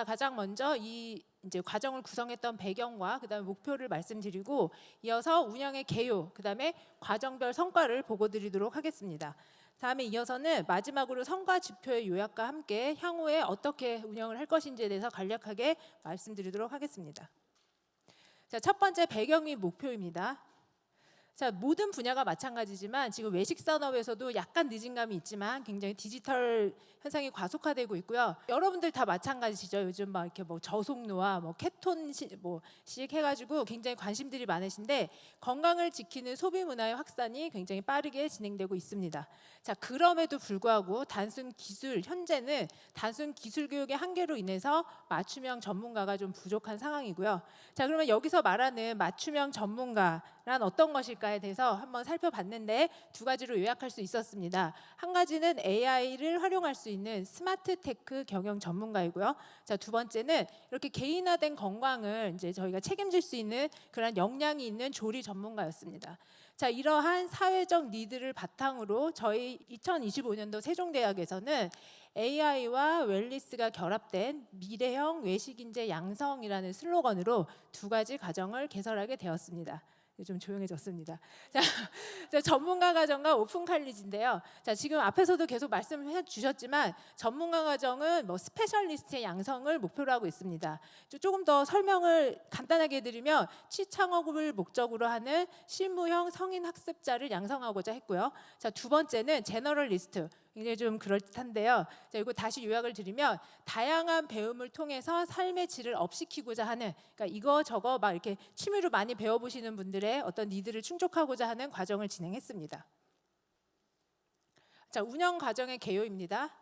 가장 먼저 이 이제 과정을 구성했던 배경과 그다음에 목표를 말씀드리고, 이어서 운영의 개요, 그다음에 과정별 성과를 보고드리도록 하겠습니다. 다음에 이어서는 마지막으로 성과 지표의 요약과 함께 향후에 어떻게 운영을 할 것인지에 대해서 간략하게 말씀드리도록 하겠습니다. 자, 첫 번째 배경 및 목표입니다. 자, 모든 분야가 마찬가지지만 지금 외식 산업에서도 약간 늦은 감이 있지만 굉장히 디지털 현상이 과속화되고 있고요. 여러분들 다 마찬가지시죠. 요즘 막 이렇게 뭐 저속노화, 뭐 케톤식 해가지고 굉장히 관심들이 많으신데 건강을 지키는 소비 문화의 확산이 굉장히 빠르게 진행되고 있습니다. 자, 그럼에도 불구하고 현재는 단순 기술 교육의 한계로 인해서 맞춤형 전문가가 좀 부족한 상황이고요. 자, 그러면 여기서 말하는 맞춤형 전문가란 어떤 것일까에 대해서 한번 살펴봤는데 두 가지로 요약할 수 있었습니다. 한 가지는 AI를 활용할 수 있는 스마트 테크 경영 전문가이고요. 자, 두 번째는 이렇게 개인화된 건강을 이제 저희가 책임질 수 있는 그런 역량이 있는 조리 전문가였습니다. 자, 이러한 사회적 니드를 바탕으로 저희 2025년도 세종대학에서는 AI와 웰니스가 결합된 미래형 외식인재 양성이라는 슬로건으로 두 가지 과정을 개설하게 되었습니다. 좀 조용해졌습니다. 자, 전문가 과정과 오픈 칼리지인데요. 자, 지금 앞에서도 계속 말씀해 주셨지만 전문가 과정은 뭐 스페셜리스트의 양성을 목표로 하고 있습니다. 조금 더 설명을 간단하게 해드리면 취창업을 목적으로 하는 실무형 성인 학습자를 양성하고자 했고요. 자, 두 번째는 제너럴리스트. 굉장히 좀 그럴듯한데요. 자, 이거 다시 요약을 드리면 다양한 배움을 통해서 삶의 질을 업시키고자 하는, 그러니까 이거저거 막 이렇게 취미로 많이 배워보시는 분들의 어떤 니드를 충족하고자 하는 과정을 진행했습니다. 자, 운영 과정의 개요입니다.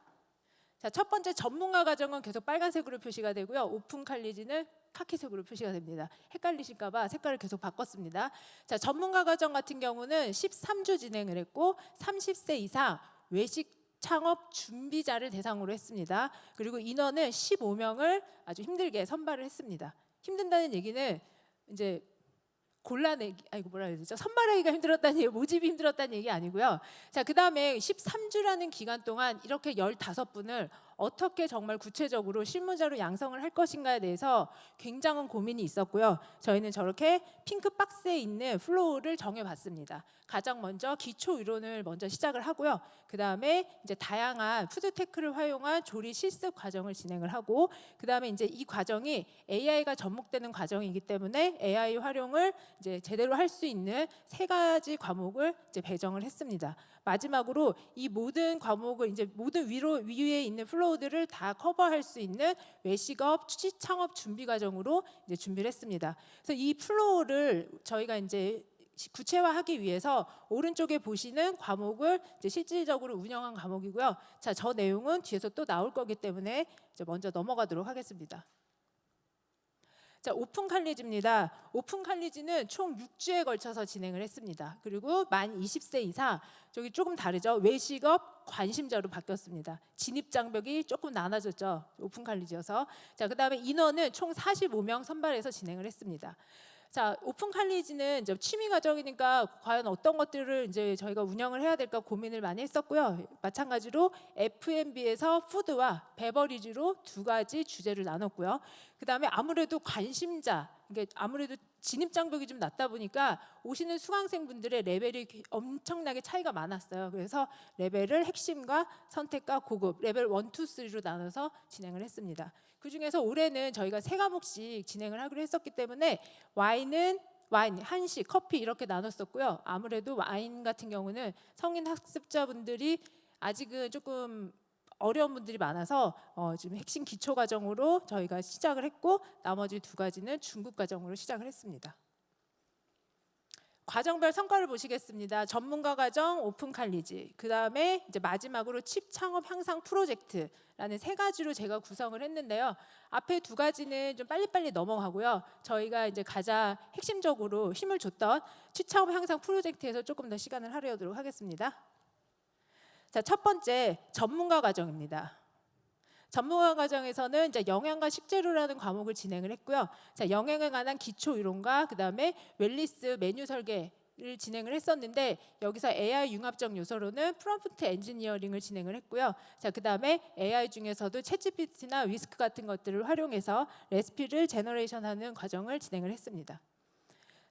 자, 첫 번째 전문가 과정은 계속 빨간색으로 표시가 되고요. 오픈 칼리지는 카키색으로 표시가 됩니다. 헷갈리실까 봐 색깔을 계속 바꿨습니다. 자, 전문가 과정 같은 경우는 13주 진행을 했고 30세 이상 외식 창업 준비자를 대상으로 했습니다. 그리고 인원은 15명을 아주 힘들게 선발을 했습니다. 힘든다는 얘기는 이제 골라내기, 뭐라 해야 되죠? 선발하기가 힘들었다는 얘기, 모집이 힘들었다는 얘기 아니고요. 자, 그 다음에 13주라는 기간 동안 이렇게 15분을 어떻게 정말 구체적으로 실무자로 양성을 할 것인가에 대해서 굉장한 고민이 있었고요. 저희는 저렇게 핑크 박스에 있는 플로우를 정해봤습니다. 가장 먼저 기초 이론을 먼저 시작을 하고요. 그 다음에 이제 다양한 푸드테크를 활용한 조리 실습 과정을 진행을 하고, 그 다음에 이제 이 과정이 AI가 접목되는 과정이기 때문에 AI 활용을 이제 제대로 할 수 있는 3가지 과목을 이제 배정을 했습니다. 마지막으로 이 모든 과목을 이제 모든 위에 있는 플로우들을 다 커버할 수 있는 외식업 취직 창업 준비 과정으로 이제 준비를 했습니다. 그래서 이 플로우를 저희가 이제 구체화하기 위해서 오른쪽에 보시는 과목을 이제 실질적으로 운영한 과목이고요. 자, 저 내용은 뒤에서 또 나올 거기 때문에 이제 먼저 넘어가도록 하겠습니다. 자, 오픈 칼리지입니다. 오픈 칼리지는 총 6주에 걸쳐서 진행을 했습니다. 그리고 만 20세 이상, 저기 조금 다르죠. 외식업 관심자로 바뀌었습니다. 진입 장벽이 조금 나눠졌죠. 오픈 칼리지여서. 자, 그다음에 인원은 총 45명 선발해서 진행을 했습니다. 자, 오픈 칼리지는 이제 취미 과정이니까 과연 어떤 것들을 이제 저희가 운영을 해야 될까 고민을 많이 했었고요. 마찬가지로 F&B에서 푸드와 베버리지로 두 가지 주제를 나눴고요. 그다음에 아무래도 관심자, 이게 아무래도 진입 장벽이 좀 낮다 보니까 오시는 수강생분들의 레벨이 엄청나게 차이가 많았어요. 그래서 레벨을 핵심과 선택과 고급, 레벨 1, 2, 3로 나눠서 진행을 했습니다. 그중에서 올해는 저희가 3과목씩 진행을 하기로 했었기 때문에 와인, 한식, 커피 이렇게 나눴었고요. 아무래도 와인 같은 경우는 성인 학습자분들이 아직은 조금 어려운 분들이 많아서 지금 핵심 기초 과정으로 저희가 시작을 했고 나머지 두 가지는 중급 과정으로 시작을 했습니다. 과정별 성과를 보시겠습니다. 전문가 과정, 오픈 칼리지, 그 다음에 이제 마지막으로 칩 창업 향상 프로젝트라는 세 가지로 제가 구성을 했는데요. 앞에 두 가지는 좀 빨리빨리 넘어가고요. 저희가 이제 가장 핵심적으로 힘을 줬던 칩 창업 향상 프로젝트에서 조금 더 시간을 할애하도록 하겠습니다. 자, 첫 번째 전문가 과정입니다. 전문가 과정에서는 이제 영양과 식재료라는 과목을 진행을 했고요. 자, 영양에 관한 기초 이론과 그다음에 웰니스 메뉴 설계를 진행을 했었는데 여기서 AI 융합적 요소로는 프롬프트 엔지니어링을 진행을 했고요. 자, 그다음에 AI 중에서도 챗GPT나 위스크 같은 것들을 활용해서 레시피를 제너레이션하는 과정을 진행을 했습니다.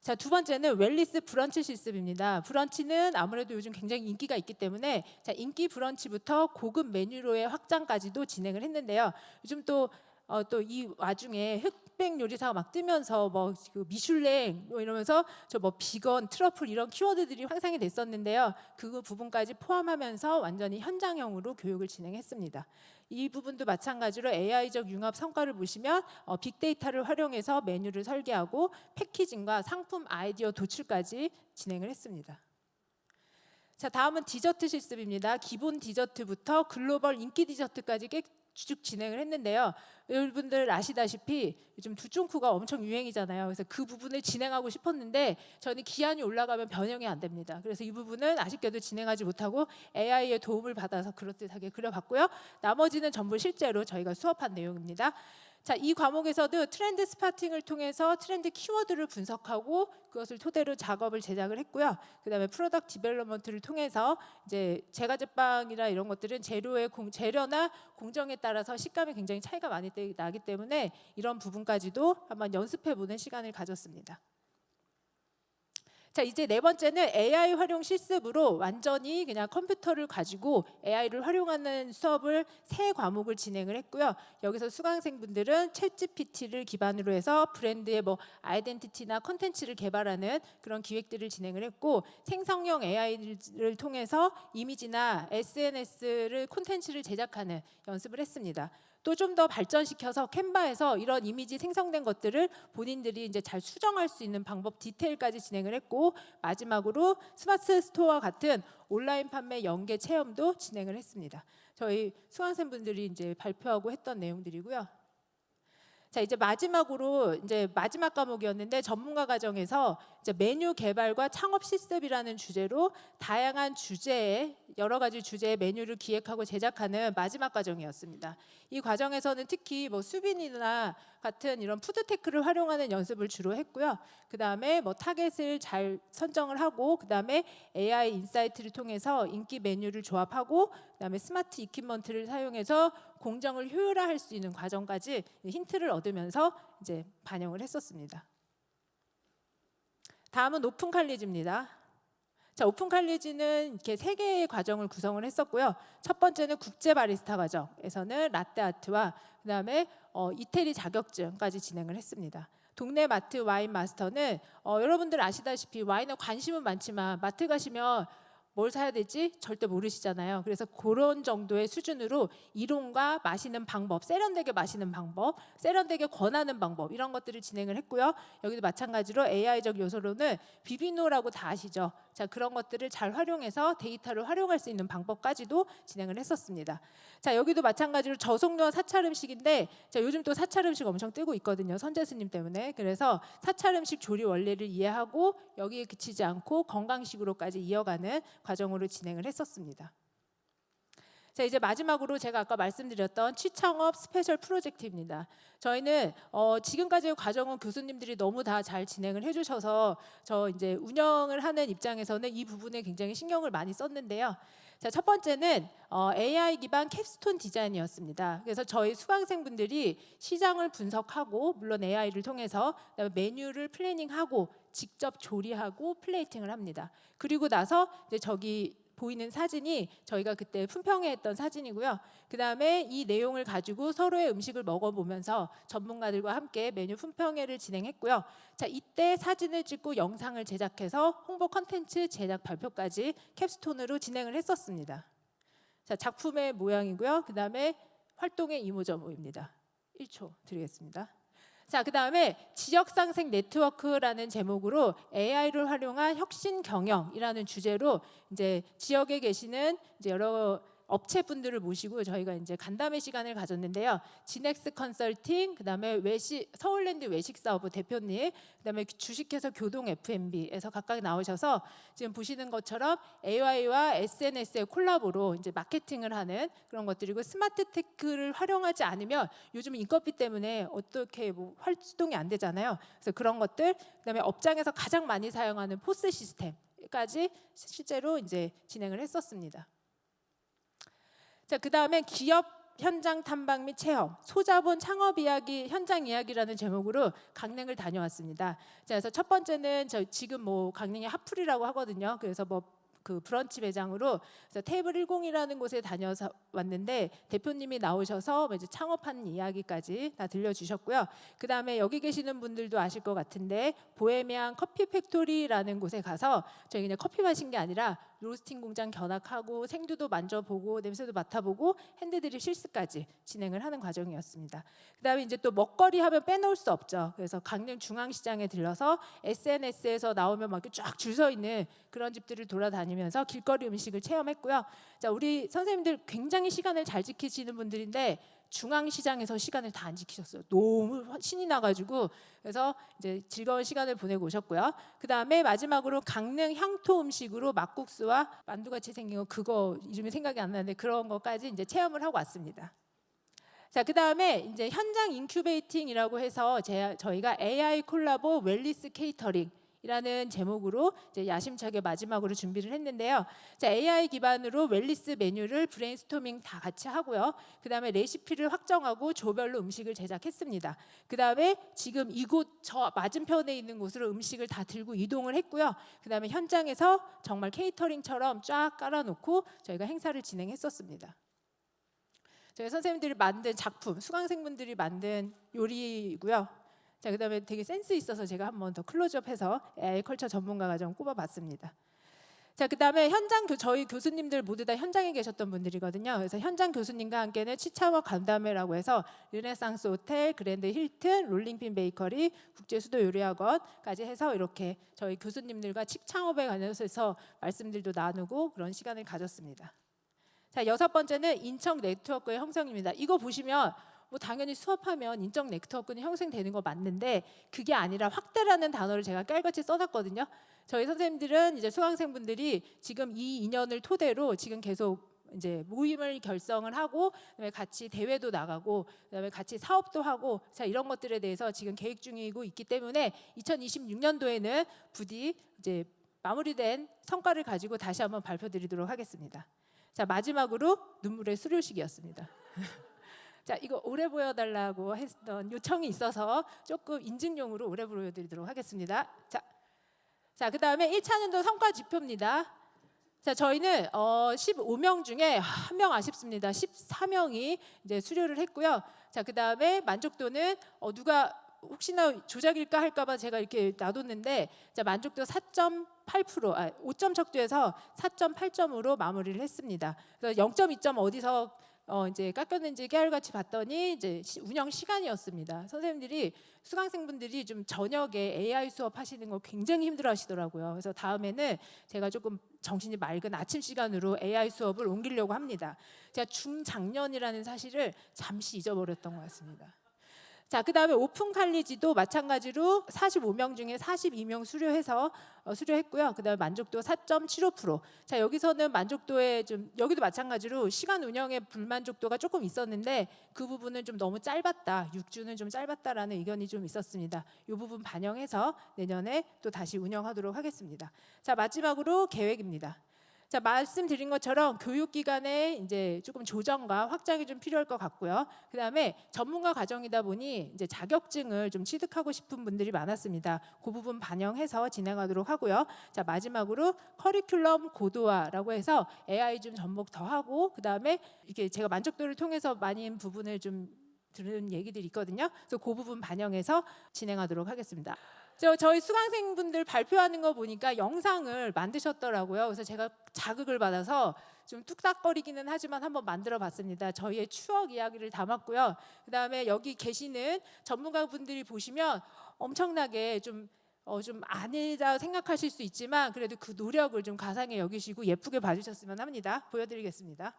자, 두 번째는 웰니스 브런치 실습입니다. 브런치는 아무래도 요즘 굉장히 인기가 있기 때문에 자, 인기 브런치부터 고급 메뉴로의 확장까지도 진행을 했는데요. 요즘 또 이 와중에 흑백 요리사가 막 뜨면서 뭐 미슐랭 뭐 이러면서 저 뭐 비건, 트러플 이런 키워드들이 향상이 됐었는데요. 그 부분까지 포함하면서 완전히 현장형으로 교육을 진행했습니다. 이 부분도 마찬가지로 AI적 융합 성과를 보시면 빅데이터를 활용해서 메뉴를 설계하고 패키징과 상품 아이디어 도출까지 진행을 했습니다. 자, 다음은 디저트 실습입니다. 기본 디저트부터 글로벌 인기 디저트까지 쭉 진행을 했는데요. 여러분들 아시다시피 요즘 두쫑쿠가 엄청 유행이잖아요. 그래서 그 부분을 진행하고 싶었는데 저는 기한이 올라가면 변형이 안 됩니다. 그래서 이 부분은 아쉽게도 진행하지 못하고 AI의 도움을 받아서 그럴듯하게 그려봤고요. 나머지는 전부 실제로 저희가 수업한 내용입니다. 자, 이 과목에서도 트렌드 스파팅을 통해서 트렌드 키워드를 분석하고 그것을 토대로 작업을 제작을 했고요. 그다음에 프로덕트 디벨롭먼트를 통해서 이제 제과제빵이나 이런 것들은 재료나 공정에 따라서 식감이 굉장히 차이가 많이 나기 때문에 이런 부분까지도 한번 연습해 보는 시간을 가졌습니다. 자, 이제 네 번째는 AI 활용 실습으로 완전히 그냥 컴퓨터를 가지고 AI를 활용하는 수업을 세 과목을 진행을 했고요. 여기서 수강생분들은 챗GPT를 기반으로 해서 브랜드의 뭐 아이덴티티나 콘텐츠를 개발하는 그런 기획들을 진행을 했고 생성형 AI를 통해서 이미지나 SNS를 콘텐츠를 제작하는 연습을 했습니다. 또 좀 더 발전시켜서 캔바에서 이런 이미지 생성된 것들을 본인들이 이제 잘 수정할 수 있는 방법 디테일까지 진행을 했고 마지막으로 스마트 스토어와 같은 온라인 판매 연계 체험도 진행을 했습니다. 저희 수강생분들이 이제 발표하고 했던 내용들이고요. 자, 이제 마지막으로 이제 마지막 과목이었는데 전문가 과정에서 이제 메뉴 개발과 창업 실습이라는 주제로 다양한 주제의 여러 가지 주제의 메뉴를 기획하고 제작하는 마지막 과정이었습니다. 이 과정에서는 특히 뭐 수빈이나 같은 이런 푸드테크를 활용하는 연습을 주로 했고요. 그다음에 뭐 타겟을 잘 선정을 하고 그다음에 AI 인사이트를 통해서 인기 메뉴를 조합하고 그다음에 스마트 이퀴먼트를 사용해서 공정을 효율화할 수 있는 과정까지 힌트를 얻으면서 이제 반영을 했었습니다. 다음은 오픈 칼리지입니다. 자, 오픈 칼리지는 이렇게 세 개의 과정을 구성을 했었고요. 첫 번째는 국제 바리스타 과정에서는 라떼 아트와 그다음에 이태리 자격증까지 진행을 했습니다. 동네 마트 와인 마스터는 여러분들 아시다시피 와인에 관심은 많지만 마트 가시면 뭘 사야 될지 절대 모르시잖아요. 그래서 그런 정도의 수준으로 이론과 마시는 방법, 세련되게 마시는 방법, 세련되게 권하는 방법 이런 것들을 진행을 했고요. 여기도 마찬가지로 AI적 요소로는 비비노라고 다 아시죠? 자, 그런 것들을 잘 활용해서 데이터를 활용할 수 있는 방법까지도 진행을 했었습니다. 자, 여기도 마찬가지로 저속노화 사찰 음식인데, 자, 요즘 또 사찰 음식 엄청 뜨고 있거든요. 선재스님 때문에. 그래서 사찰 음식 조리 원리를 이해하고 여기에 그치지 않고 건강식으로까지 이어가는 과정으로 진행을 했었습니다. 자, 이제 마지막으로 제가 아까 말씀드렸던 취창업 스페셜 프로젝트입니다. 저희는 지금까지의 과정은 교수님들이 너무 다 잘 진행을 해주셔서 저 이제 운영을 하는 입장에서는 이 부분에 굉장히 신경을 많이 썼는데요. 자, 첫 번째는 AI 기반 캡스톤 디자인이었습니다. 그래서 저희 수강생분들이 시장을 분석하고, 물론 AI를 통해서 그다음에 메뉴를 플래닝하고 직접 조리하고 플레이팅을 합니다. 그리고 나서 이제 저기 보이는 사진이 저희가 그때 품평회 했던 사진이고요. 그 다음에 이 내용을 가지고 서로의 음식을 먹어보면서 전문가들과 함께 메뉴 품평회를 진행했고요. 자, 이때 사진을 찍고 영상을 제작해서 홍보 컨텐츠 제작 발표까지 캡스톤으로 진행을 했었습니다. 자, 작품의 모양이고요. 그 다음에 활동의 이모저모입니다. 1초 드리겠습니다. 자, 그 다음에 지역상생 네트워크라는 제목으로 AI를 활용한 혁신 경영이라는 주제로 이제 지역에 계시는 이제 여러 업체분들을 모시고 저희가 이제 간담회 시간을 가졌는데요. 지넥스 컨설팅, 그다음에 서울랜드 외식사업부 대표님, 그다음에 주식회사 교동 F&B에서 각각 나오셔서 지금 보시는 것처럼 AI와 SNS의 콜라보로 이제 마케팅을 하는 그런 것들이고, 스마트 테크를 활용하지 않으면 요즘 인건비 때문에 어떻게 뭐 활동이 안 되잖아요. 그래서 그런 것들, 그다음에 업장에서 가장 많이 사용하는 포스 시스템까지 실제로 이제 진행을 했었습니다. 자, 그 다음에 기업 현장 탐방 및 체험, 소자본 창업 이야기, 현장 이야기라는 제목으로 강릉을 다녀왔습니다. 자, 그래서 첫 번째는 지금 뭐 강릉이 핫플이라고 하거든요. 그래서 뭐 그 브런치 매장으로 그래서 테이블 10이라는 곳에 다녀서 왔는데 대표님이 나오셔서 이제 창업하는 이야기까지 다 들려주셨고요. 그 다음에 여기 계시는 분들도 아실 것 같은데 보헤미안 커피 팩토리라는 곳에 가서 저희 그냥 커피 마신 게 아니라 로스팅 공장 견학하고 생두도 만져보고 냄새도 맡아보고 핸드드립 실습까지 진행을 하는 과정이었습니다. 그 다음에 이제 또 먹거리 하면 빼놓을 수 없죠. 그래서 강릉 중앙시장에 들러서 SNS에서 나오면 막 쫙 줄 서 있는 그런 집들을 돌아다니면서 길거리 음식을 체험했고요. 자, 우리 선생님들 굉장히 시간을 잘 지키시는 분들인데 중앙시장에서 시간을 다 안 지키셨어요. 너무 신이 나가지고. 그래서 이제 즐거운 시간을 보내고 오셨고요. 그 다음에 마지막으로 강릉 향토 음식으로 막국수와 만두같이 생긴 거, 그거 이름이 생각이 안 나는데 그런 것까지 이제 체험을 하고 왔습니다. 자, 그 다음에 이제 현장 인큐베이팅이라고 해서 저희가 AI 콜라보 웰리스 케이터링 이라는 제목으로 이제 야심차게 마지막으로 준비를 했는데요. 자, AI 기반으로 웰리스 메뉴를 브레인스토밍 다 같이 하고요. 그 다음에 레시피를 확정하고 조별로 음식을 제작했습니다. 그 다음에 지금 이곳 저 맞은편에 있는 곳으로 음식을 다 들고 이동을 했고요. 그 다음에 현장에서 정말 케이터링처럼 쫙 깔아놓고 저희가 행사를 진행했었습니다. 저희 선생님들이 만든 작품, 수강생분들이 만든 요리이고요. 자, 그다음에 되게 센스 있어서 제가 한번 더 클로즈업해서 AI 컬처 전문가가 좀 꼽아봤습니다. 자, 그다음에 저희 교수님들 모두 다 현장에 계셨던 분들이거든요. 그래서 현장 교수님과 함께는 취창업 간담회라고 해서 르네상스 호텔, 그랜드 힐튼, 롤링핀 베이커리, 국제수도 요리학원까지 해서 이렇게 저희 교수님들과 취창업에 관해서 말씀들도 나누고 그런 시간을 가졌습니다. 자, 6번째는 인적 네트워크의 형성입니다. 이거 보시면 뭐 당연히 수업하면 인적 네트워크는 형성되는 거 맞는데 그게 아니라 확대라는 단어를 제가 깔같이 써놨거든요. 저희 선생님들은 이제 수강생분들이 지금 이 인연을 토대로 지금 계속 이제 모임을 결성을 하고 그다음에 같이 대회도 나가고 그다음에 같이 사업도 하고 자, 이런 것들에 대해서 지금 계획 중이고 있기 때문에 2026년도에는 부디 이제 마무리된 성과를 가지고 다시 한번 발표드리도록 하겠습니다. 자, 마지막으로 눈물의 수료식이었습니다. 자, 이거 오래 보여달라고 했던 요청이 있어서 조금 인증용으로 오래 보여드리도록 하겠습니다. 자, 그 다음에 1차년도 성과 지표입니다. 자, 저희는 15명 중에 한 명 아쉽습니다. 14명이 이제 수료를 했고요. 자, 그 다음에 만족도는 누가 혹시나 조작일까 할까봐 제가 이렇게 놔뒀는데 자, 만족도 4.8%, 5점 척도에서 4.8점으로 마무리를 했습니다. 그래서 0.2점 어디서 이제 깎였는지 깨알같이 봤더니 이제 운영 시간이었습니다. 선생님들이 수강생분들이 좀 저녁에 AI 수업 하시는 거 굉장히 힘들어하시더라고요. 그래서 다음에는 제가 조금 정신이 맑은 아침 시간으로 AI 수업을 옮기려고 합니다. 제가 중장년이라는 사실을 잠시 잊어버렸던 것 같습니다. 자, 그다음에 오픈 칼리지도 마찬가지로 45명 중에 42명 수료했고요. 그다음에 만족도 4.75%. 자, 여기서는 만족도에 좀 여기도 마찬가지로 시간 운영의 불만족도가 조금 있었는데 그 부분은 좀 너무 짧았다. 6주는 좀 짧았다라는 의견이 좀 있었습니다. 이 부분 반영해서 내년에 또 다시 운영하도록 하겠습니다. 자, 마지막으로 계획입니다. 자, 말씀드린 것처럼 교육기관에 이제 조금 조정과 확장이 좀 필요할 것 같고요. 그다음에 전문가 과정이다 보니 이제 자격증을 좀 취득하고 싶은 분들이 많았습니다. 그 부분 반영해서 진행하도록 하고요. 자, 마지막으로 커리큘럼 고도화라고 해서 AI 좀 접목 더 하고 그다음에 이게 제가 만족도를 통해서 많은 부분을 좀 들은 얘기들이 있거든요. 그래서 그 부분 반영해서 진행하도록 하겠습니다. 저희 수강생분들 발표하는 거 보니까 영상을 만드셨더라고요. 그래서 제가 자극을 받아서 좀 뚝딱거리기는 하지만 한번 만들어 봤습니다. 저희의 추억 이야기를 담았고요. 그다음에 여기 계시는 전문가분들이 보시면 엄청나게 좀 아니다 생각하실 수 있지만 그래도 그 노력을 좀 가상에 여기시고 예쁘게 봐주셨으면 합니다. 보여드리겠습니다.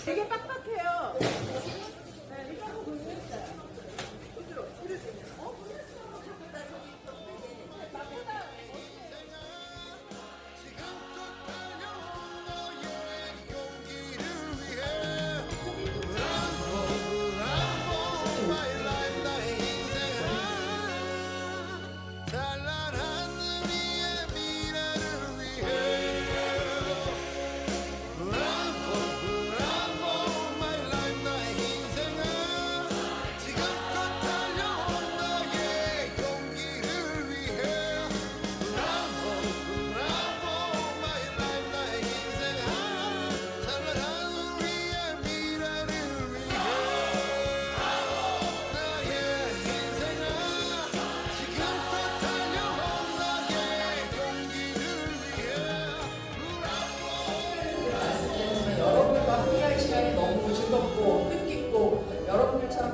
되게 빡빡해요. 네, 이거 한번 보여주세요.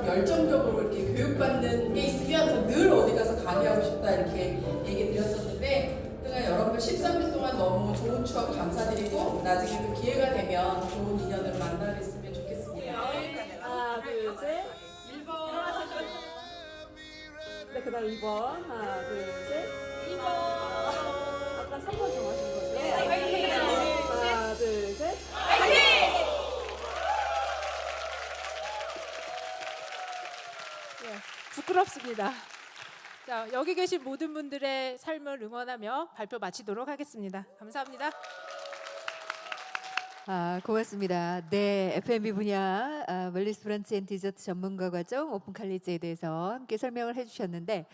열정적으로 이렇게 교육받는 게 있으면 늘 어디 가서 강의하고 싶다 이렇게 얘기 드렸었는데 그냥 여러분들 13년 동안 너무 좋은 추억 감사드리고 나중에 또 기회가 되면 좋은 인연을 만나뵀으면 좋겠습니다. 하나, 둘, 셋. 1번. 네, 그 다음 2번. 하나, 둘, 셋. 2번. 아까 3번 정하신 거죠? 네, 화이팅! 하나, 둘, 셋. 화이팅! 부끄럽습니다. 자, 여기 계신 모든 분들의 삶을 응원하며 발표 마치도록 하겠습니다. 감사합니다. 고맙습니다. 네, F&B 분야 웰니스 브런치 앤 디저트 전문가 과정 오픈 칼리지에 대해서 함께 설명을 해주셨는데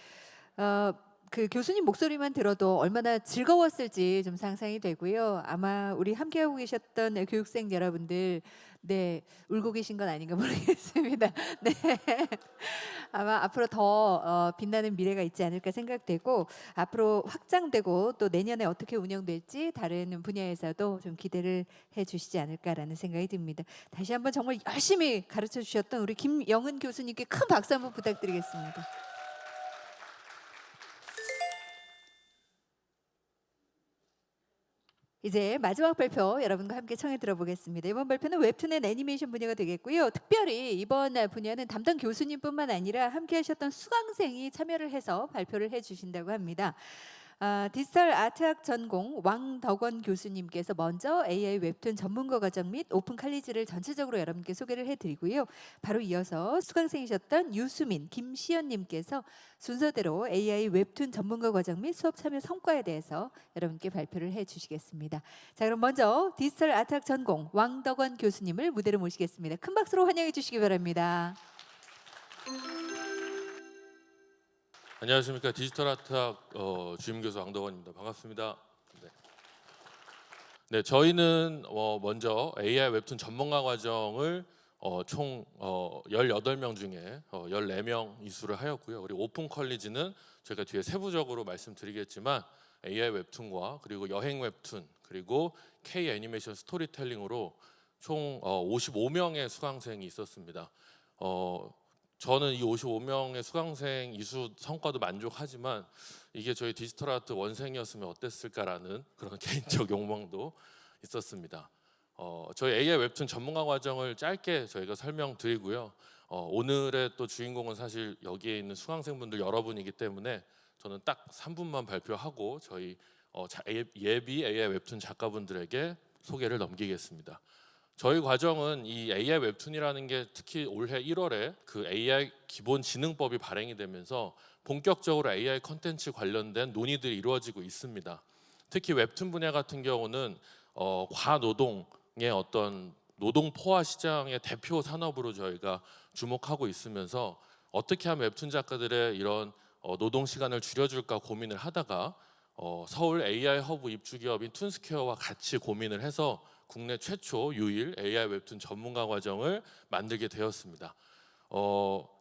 그 교수님 목소리만 들어도 얼마나 즐거웠을지 좀 상상이 되고요. 아마 우리 함께하고 계셨던 교육생 여러분들 네, 울고 계신 건 아닌가 모르겠습니다. 네, 아마 앞으로 더 빛나는 미래가 있지 않을까 생각되고 앞으로 확장되고 또 내년에 어떻게 운영될지 다른 분야에서도 좀 기대를 해주시지 않을까라는 생각이 듭니다. 다시 한번 정말 열심히 가르쳐 주셨던 우리 김영은 교수님께 큰 박수 한번 부탁드리겠습니다. 이제 마지막 발표 여러분과 함께 청해 들어보겠습니다. 이번 발표는 웹툰 앤 애니메이션 분야가 되겠고요. 특별히 이번 분야는 담당 교수님뿐만 아니라 함께 하셨던 수강생이 참여를 해서 발표를 해주신다고 합니다. 디지털 아트학 전공 왕덕원 교수님께서 먼저 AI 웹툰 전문가 과정 및 오픈 칼리지를 전체적으로 여러분께 소개를 해드리고요. 바로 이어서 수강생이셨던 유수민, 김시연님께서 순서대로 AI 웹툰 전문가 과정 및 수업 참여 성과에 대해서 여러분께 발표를 해주시겠습니다. 자, 그럼 먼저 디지털 아트학 전공 왕덕원 교수님을 무대로 모시겠습니다. 큰 박수로 환영해 주시기 바랍니다. 안녕하십니까. 디지털 아트학 주임교수 왕덕원입니다. 반갑습니다. 네, 저희는 먼저 AI 웹툰 전문가 과정을 총 18명 중에 14명 이수를 하였고요. 그리고 오픈 컬리지는 제가 뒤에 세부적으로 말씀드리겠지만 AI 웹툰과 그리고 여행 웹툰 그리고 K 애니메이션 스토리텔링으로 총 55명의 수강생이 있었습니다. 저는 이 55명의 수강생 이수 성과도 만족하지만 이게 저희 디지털 아트 원생이었으면 어땠을까라는 그런 개인적 욕망도 있었습니다. 저희 AI 웹툰 전문가 과정을 짧게 저희가 설명드리고요. 오늘의 또 주인공은 사실 여기에 있는 수강생분들 여러분이기 때문에 저는 딱 3분만 발표하고 저희 예비 AI 웹툰 작가분들에게 소개를 넘기겠습니다. 저희 과정은 이 AI 웹툰이라는 게 특히 올해 1월에 그 AI 기본 지능법이 발행이 되면서 본격적으로 AI 컨텐츠 관련된 논의들이 이루어지고 있습니다. 특히 웹툰 분야 같은 경우는 과노동의 어떤 노동 포화 시장의 대표 산업으로 저희가 주목하고 있으면서 어떻게 하면 웹툰 작가들의 이런 노동 시간을 줄여줄까 고민을 하다가 서울 AI 허브 입주 기업인 툰스퀘어와 같이 고민을 해서 국내 최초 유일 AI 웹툰 전문가 과정을 만들게 되었습니다.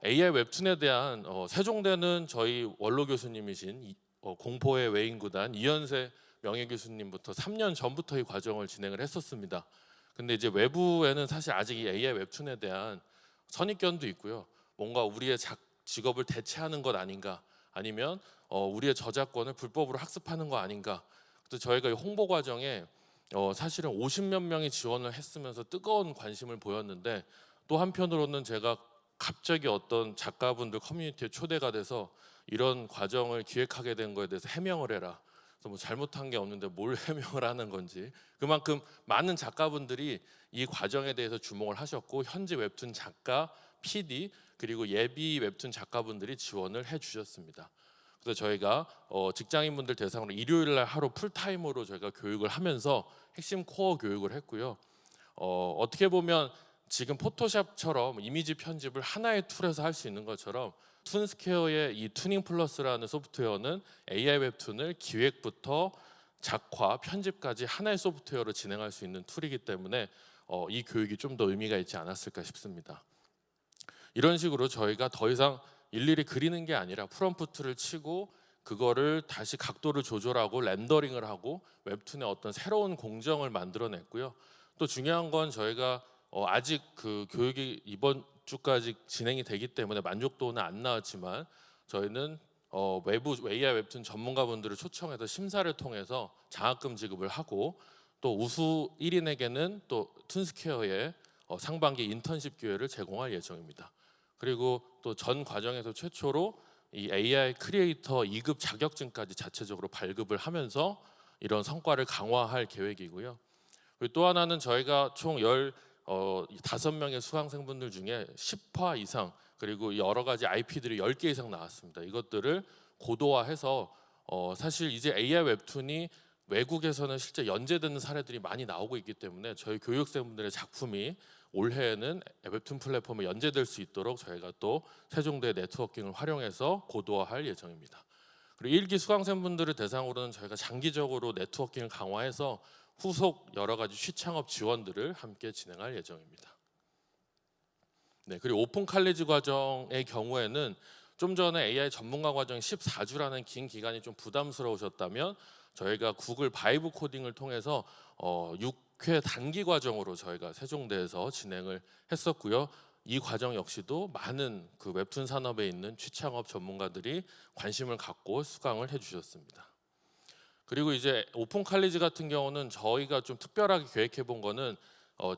AI 웹툰에 대한 세종대는 저희 원로 교수님이신 공포의 외인구단 이현세 명예교수님부터 3년 전부터 이 과정을 진행을 했었습니다. 근데 이제 외부에는 사실 아직 이 AI 웹툰에 대한 선입견도 있고요. 뭔가 우리의 직업을 대체하는 것 아닌가, 아니면 우리의 저작권을 불법으로 학습하는 거 아닌가. 그래서 저희가 이 홍보 과정에 사실은 50몇 명이 지원을 했으면서 뜨거운 관심을 보였는데 또 한편으로는 제가 갑자기 어떤 작가분들 커뮤니티에 초대가 돼서 이런 과정을 기획하게 된 거에 대해서 해명을 해라. 그래서 뭐 잘못한 게 없는데 뭘 해명을 하는 건지, 그만큼 많은 작가분들이 이 과정에 대해서 주목을 하셨고 현지 웹툰 작가, PD 그리고 예비 웹툰 작가분들이 지원을 해주셨습니다. 그래서 저희가 직장인분들 대상으로 일요일 날 하루 풀타임으로 저희가 교육을 하면서 핵심 코어 교육을 했고요. 어떻게 보면 지금 포토샵처럼 이미지 편집을 하나의 툴에서 할 수 있는 것처럼 툰스퀘어의 이 투닝 플러스라는 소프트웨어는 AI 웹툰을 기획부터 작화, 편집까지 하나의 소프트웨어로 진행할 수 있는 툴이기 때문에 이 교육이 좀 더 의미가 있지 않았을까 싶습니다. 이런 식으로 저희가 더 이상 일일이 그리는 게 아니라 프롬프트를 치고 그거를 다시 각도를 조절하고 렌더링을 하고 웹툰의 어떤 새로운 공정을 만들어냈고요. 또 중요한 건 저희가 아직 그 교육이 이번 주까지 진행이 되기 때문에 만족도는 안 나왔지만 저희는 외부 AI 웹툰 전문가분들을 초청해서 심사를 통해서 장학금 지급을 하고 또 우수 1인에게는 또 툰스퀘어의 상반기 인턴십 기회를 제공할 예정입니다. 그리고 또 전 과정에서 최초로 이 AI 크리에이터 2급 자격증까지 자체적으로 발급을 하면서 이런 성과를 강화할 계획이고요. 그리고 또 하나는 저희가 총 15명의 수강생분들 중에 10화 이상 그리고 여러 가지 IP들이 10개 이상 나왔습니다. 이것들을 고도화해서 사실 이제 AI 웹툰이 외국에서는 실제 연재되는 사례들이 많이 나오고 있기 때문에 저희 교육생분들의 작품이 올해에는 웹툰 플랫폼에 연재될 수 있도록 저희가 또 세종대 네트워킹을 활용해서 고도화할 예정입니다. 그리고 1기 수강생분들을 대상으로는 저희가 장기적으로 네트워킹을 강화해서 후속 여러 가지 시창업 지원들을 함께 진행할 예정입니다. 네, 그리고 오픈 칼리지 과정의 경우에는 좀 전에 AI 전문가 과정이 14주라는 긴 기간이 좀 부담스러우셨다면 저희가 구글 바이브 코딩을 통해서 6회 단기 과정으로 저희가 세종대에서 진행을 했었고요. 이 과정 역시도 많은 그 웹툰 산업에 있는 취창업 전문가들이 관심을 갖고 수강을 해주셨습니다. 그리고 이제 오픈 칼리지 같은 경우는 저희가 좀 특별하게 계획해 본 거는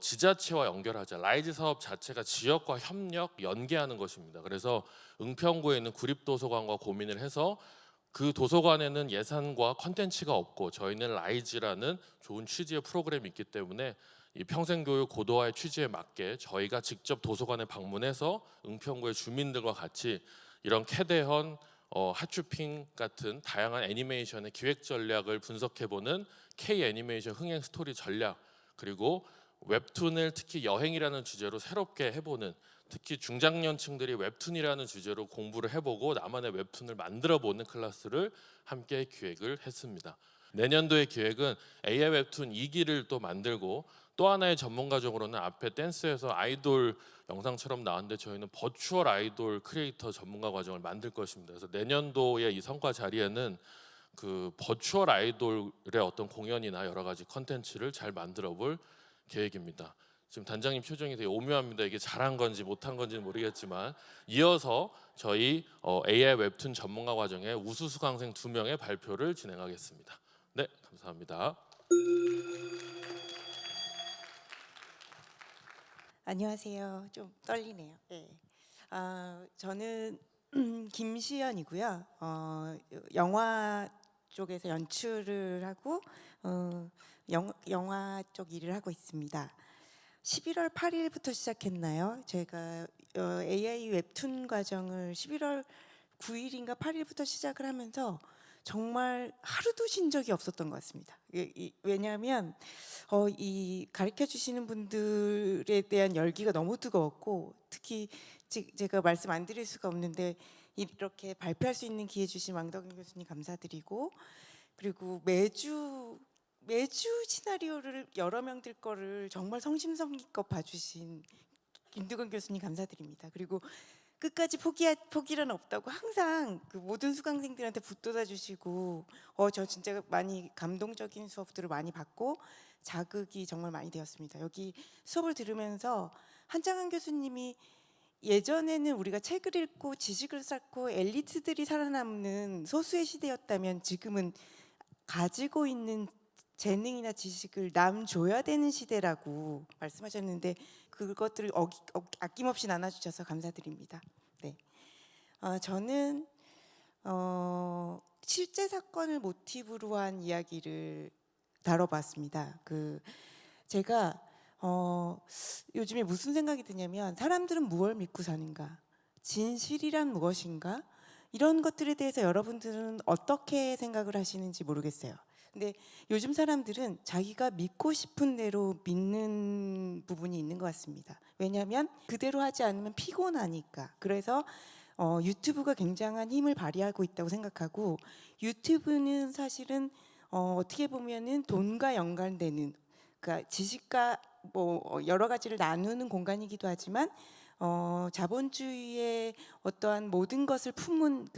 지자체와 연결하자. 라이즈 사업 자체가 지역과 협력, 연계하는 것입니다. 그래서 은평구에 있는 구립도서관과 고민을 해서 그 도서관에는 예산과 컨텐츠가 없고 저희는 라이즈라는 좋은 취지의 프로그램이 있기 때문에 이 평생교육 고도화의 취지에 맞게 저희가 직접 도서관에 방문해서 은평구의 주민들과 같이 이런 캐대헌, 핫쇼핑 같은 다양한 애니메이션의 기획 전략을 분석해보는 K 애니메이션 흥행 스토리 전략, 그리고 웹툰을 특히 여행이라는 주제로 새롭게 해보는, 특히 중장년층들이 웹툰이라는 주제로 공부를 해보고 나만의 웹툰을 만들어보는 클래스를 함께 기획을 했습니다. 내년도의 기획은 AI 웹툰 2기를 또 만들고, 또 하나의 전문 과정으로는 앞에 댄스에서 아이돌 영상처럼 나왔는데 저희는 버추얼 아이돌 크리에이터 전문가 과정을 만들 것입니다. 그래서 내년도의 이 성과 자리에는 그 버추얼 아이돌의 어떤 공연이나 여러 가지 컨텐츠를 잘 만들어 볼 계획입니다. 지금 단장님 표정이 되게 오묘합니다. 이게 잘한 건지 못한 건지는 모르겠지만, 이어서 저희 AI 웹툰 전문가 과정의 우수 수강생 2명의 발표를 진행하겠습니다. 네, 감사합니다. 안녕하세요. 좀 떨리네요. 네. 저는 김시연이고요. 영화 쪽에서 연출을 하고 영화 쪽 일을 하고 있습니다. 11월 8일부터 시작했나요? 제가 AI 웹툰 과정을 11월 9일인가 8일부터 시작을 하면서 정말 하루도 쉰 적이 없었던 것 같습니다. 왜냐하면 이 가르쳐 주시는 분들에 대한 열기가 너무 뜨거웠고, 특히 제가 말씀 안 드릴 수가 없는데 이렇게 발표할 수 있는 기회 주신 왕덕인 교수님 감사드리고, 그리고 매주 시나리오를 여러 명들 거를 정말 성심성의껏 봐주신 김두건 교수님 감사드립니다. 그리고 끝까지 포기란 없다고 항상 그 모든 수강생들한테 붙돋아 주시고, 저 진짜 많이 감동적인 수업들을 많이 받고 자극이 정말 많이 되었습니다. 여기 수업을 들으면서 한장한 교수님이 예전에는 우리가 책을 읽고 지식을 쌓고 엘리트들이 살아남는 소수의 시대였다면 지금은 가지고 있는 재능이나 지식을 남 줘야 되는 시대라고 말씀하셨는데, 그것들을 아낌없이 나눠주셔서 감사드립니다. 네, 저는 실제 사건을 모티브로 한 이야기를 다뤄봤습니다. 제가 요즘에 무슨 생각이 드냐면, 사람들은 무엇을 믿고 사는가, 진실이란 무엇인가, 이런 것들에 대해서 여러분들은 어떻게 생각을 하시는지 모르겠어요. 근데 요즘 사람들은 자기가 믿고 싶은 대로 믿는 부분이 있는 것 같습니다. 왜냐하면 그대로 하지 않으면 피곤하니까. 그래서 유튜브가 굉장한 힘을 발휘하고 있다고 생각하고, 유튜브는 사실은 어떻게 보면은 돈과 연관되는, 그러니까 지식과 여러 가지를 나누는 공간이기도 하지만 자본주의의 어떠한 모든 것을 품은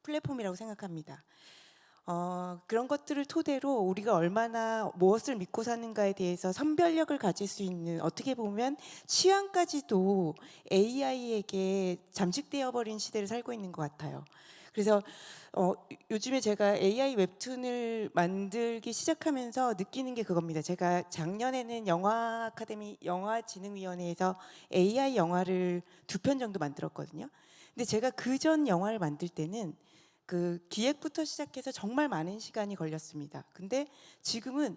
플랫폼이라고 생각합니다. 그런 것들을 토대로 우리가 얼마나 무엇을 믿고 사는가에 대해서 선별력을 가질 수 있는, 어떻게 보면 취향까지도 AI에게 잠식되어 버린 시대를 살고 있는 것 같아요. 그래서 요즘에 제가 AI 웹툰을 만들기 시작하면서 느끼는 게 그겁니다. 제가 작년에는 영화진흥위원회에서 AI 영화를 2편 정도 만들었거든요. 근데 제가 그전 영화를 만들 때는 그 기획부터 시작해서 정말 많은 시간이 걸렸습니다. 근데 지금은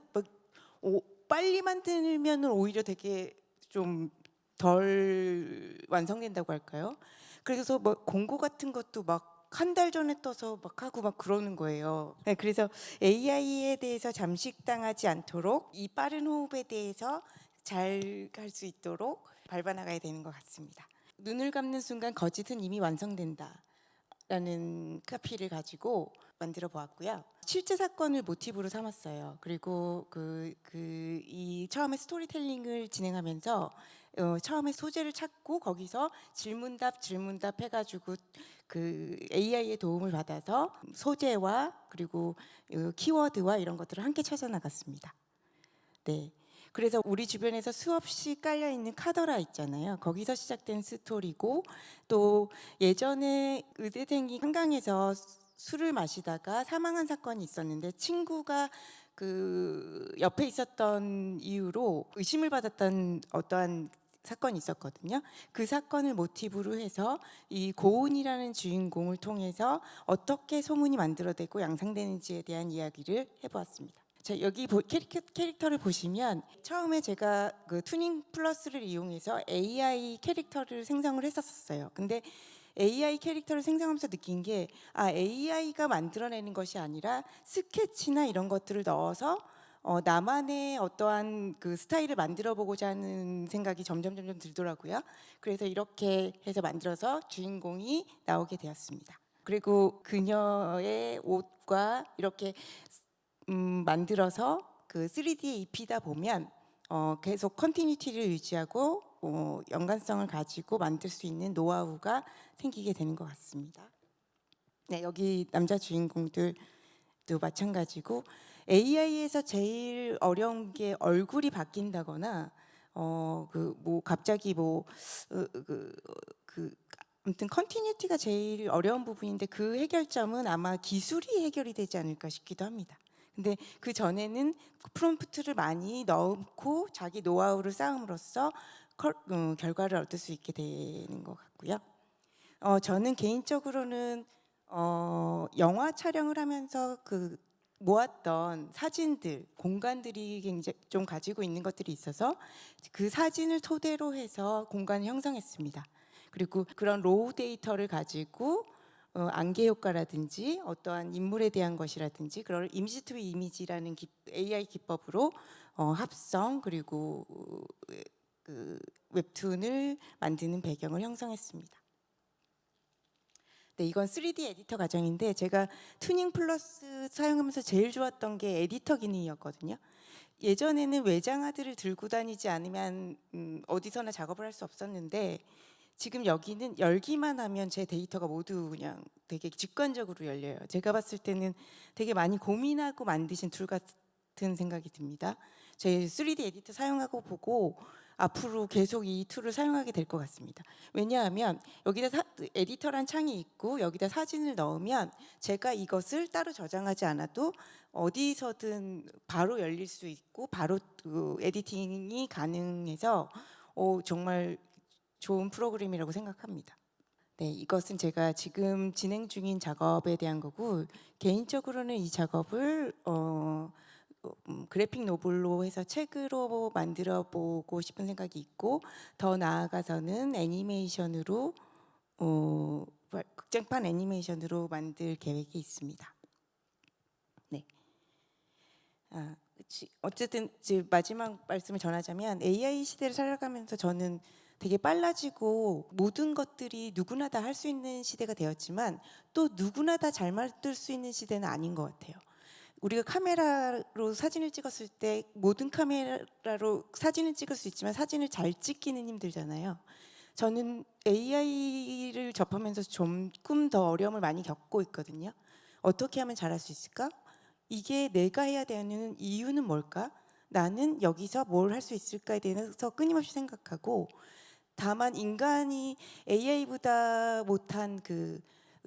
빨리 만들면 오히려 되게 좀 덜 완성된다고 할까요? 그래서 공고 같은 것도 막 한 달 전에 떠서 막 하고 막 그러는 거예요. 네, 그래서 AI에 대해서 잠식당하지 않도록 이 빠른 호흡에 대해서 잘 갈 수 있도록 밟아나가야 되는 것 같습니다. 눈을 감는 순간 거짓은 이미 완성된다 라는 카피를 가지고 만들어 보았고요. 실제 사건을 모티브로 삼았어요. 그리고 이 처음에 스토리텔링을 진행하면서 처음에 소재를 찾고 거기서 질문답 해가지고 그 AI의 도움을 받아서 소재와 그리고 키워드와 이런 것들을 함께 찾아 나갔습니다. 네. 그래서 우리 주변에서 수없이 깔려 있는 카더라 있잖아요. 거기서 시작된 스토리고, 또 예전에 의대생이 한강에서 술을 마시다가 사망한 사건이 있었는데 친구가 그 옆에 있었던 이유로 의심을 받았던 어떠한 사건이 있었거든요. 그 사건을 모티브로 해서 이 고은이라는 주인공을 통해서 어떻게 소문이 만들어되고 양상되는지에 대한 이야기를 해보았습니다. 자, 여기 캐릭터를 보시면 처음에 제가 그 투닝 플러스를 이용해서 AI 캐릭터를 생성을 했었어요. 근데 AI 캐릭터를 생성하면서 느낀 게 AI가 만들어내는 것이 아니라 스케치나 이런 것들을 넣어서 나만의 어떠한 그 스타일을 만들어 보고자 하는 생각이 점점 들더라고요. 그래서 이렇게 해서 만들어서 주인공이 나오게 되었습니다. 그리고 그녀의 옷과 이렇게 만들어서 그 3D에 입히다 보면 계속 컨티뉴티를 유지하고 연관성을 가지고 만들 수 있는 노하우가 생기게 되는 것 같습니다. 네, 여기 남자 주인공들도 마찬가지고 AI에서 제일 어려운 게 얼굴이 바뀐다거나 갑자기 아무튼 컨티뉴티가 제일 어려운 부분인데 그 해결점은 아마 기술이 해결이 되지 않을까 싶기도 합니다. 근데 그 전에는 프롬프트를 많이 넣고 자기 노하우를 쌓음으로써 결과를 얻을 수 있게 되는 것 같고요. 저는 개인적으로는 영화 촬영을 하면서 그 모았던 사진들, 공간들이 굉장히 좀 가지고 있는 것들이 있어서 그 사진을 토대로 해서 공간을 형성했습니다. 그리고 그런 로우 데이터를 가지고 안개 효과라든지 어떠한 인물에 대한 것이라든지 그런 이미지 투 이미지라는 AI 기법으로 합성 그리고 그 웹툰을 만드는 배경을 형성했습니다. 네, 이건 3D 에디터 과정인데 제가 투닝 플러스 사용하면서 제일 좋았던 게 에디터 기능이었거든요. 예전에는 외장하드를 들고 다니지 않으면 어디서나 작업을 할 수 없었는데 지금 여기는 열기만 하면 제 데이터가 모두 그냥 되게 직관적으로 열려요. 제가 봤을 때는 되게 많이 고민하고 만드신 툴 같은 생각이 듭니다. 제 3D 에디터 사용하고 보고 앞으로 계속 이 툴을 사용하게 될 것 같습니다. 왜냐하면 여기다 에디터란 창이 있고 여기다 사진을 넣으면 제가 이것을 따로 저장하지 않아도 어디서든 바로 열릴 수 있고 바로 에디팅이 가능해서 정말 좋은 프로그램이라고 생각합니다. 네, 이것은 제가 지금 진행 중인 작업에 대한 거고 개인적으로는 이 작업을 그래픽 노블로 해서 책으로 만들어 보고 싶은 생각이 있고 더 나아가서는 애니메이션으로 극장판 애니메이션으로 만들 계획이 있습니다. 네. 어쨌든 마지막 말씀을 전하자면 AI 시대를 살아가면서 저는 되게 빨라지고 모든 것들이 누구나 다 할 수 있는 시대가 되었지만 또 누구나 다 잘 만들 수 있는 시대는 아닌 것 같아요. 우리가 카메라로 사진을 찍었을 때 모든 카메라로 사진을 찍을 수 있지만 사진을 잘 찍기는 힘들잖아요. 저는 AI를 접하면서 조금 더 어려움을 많이 겪고 있거든요. 어떻게 하면 잘할 수 있을까? 이게 내가 해야 되는 이유는 뭘까? 나는 여기서 뭘 할 수 있을까에 대해서 끊임없이 생각하고 다만 인간이 AI보다 못한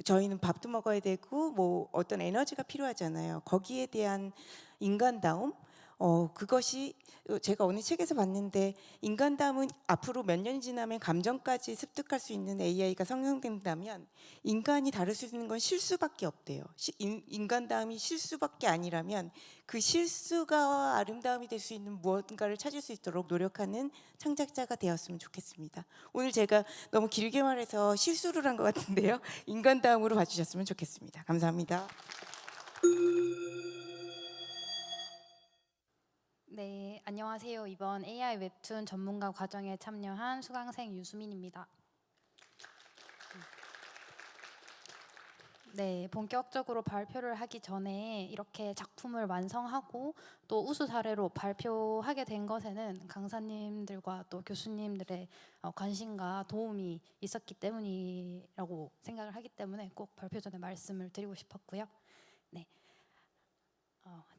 저희는 밥도 먹어야 되고 뭐 어떤 에너지가 필요하잖아요. 거기에 대한 인간다움 그것이 제가 어느 책에서 봤는데 인간다움은 앞으로 몇 년이 지나면 감정까지 습득할 수 있는 AI가 성형된다면 인간이 다룰 수 있는 건 실수밖에 없대요. 인간다움이 실수밖에 아니라면 그 실수가 아름다움이 될 수 있는 무언가를 찾을 수 있도록 노력하는 창작자가 되었으면 좋겠습니다. 오늘 제가 너무 길게 말해서 실수를 한 것 같은데요. 인간다움으로 봐주셨으면 좋겠습니다. 감사합니다. 네, 안녕하세요. 이번 AI 웹툰 전문가 과정에 참여한 수강생 유수민입니다. 네, 본격적으로 발표를 하기 전에 이렇게 작품을 완성하고 또 우수 사례로 발표하게 된 것에는 강사님들과 또 교수님들의 관심과 도움이 있었기 때문이라고 생각을 하기 때문에 꼭 발표 전에 말씀을 드리고 싶었고요. 네.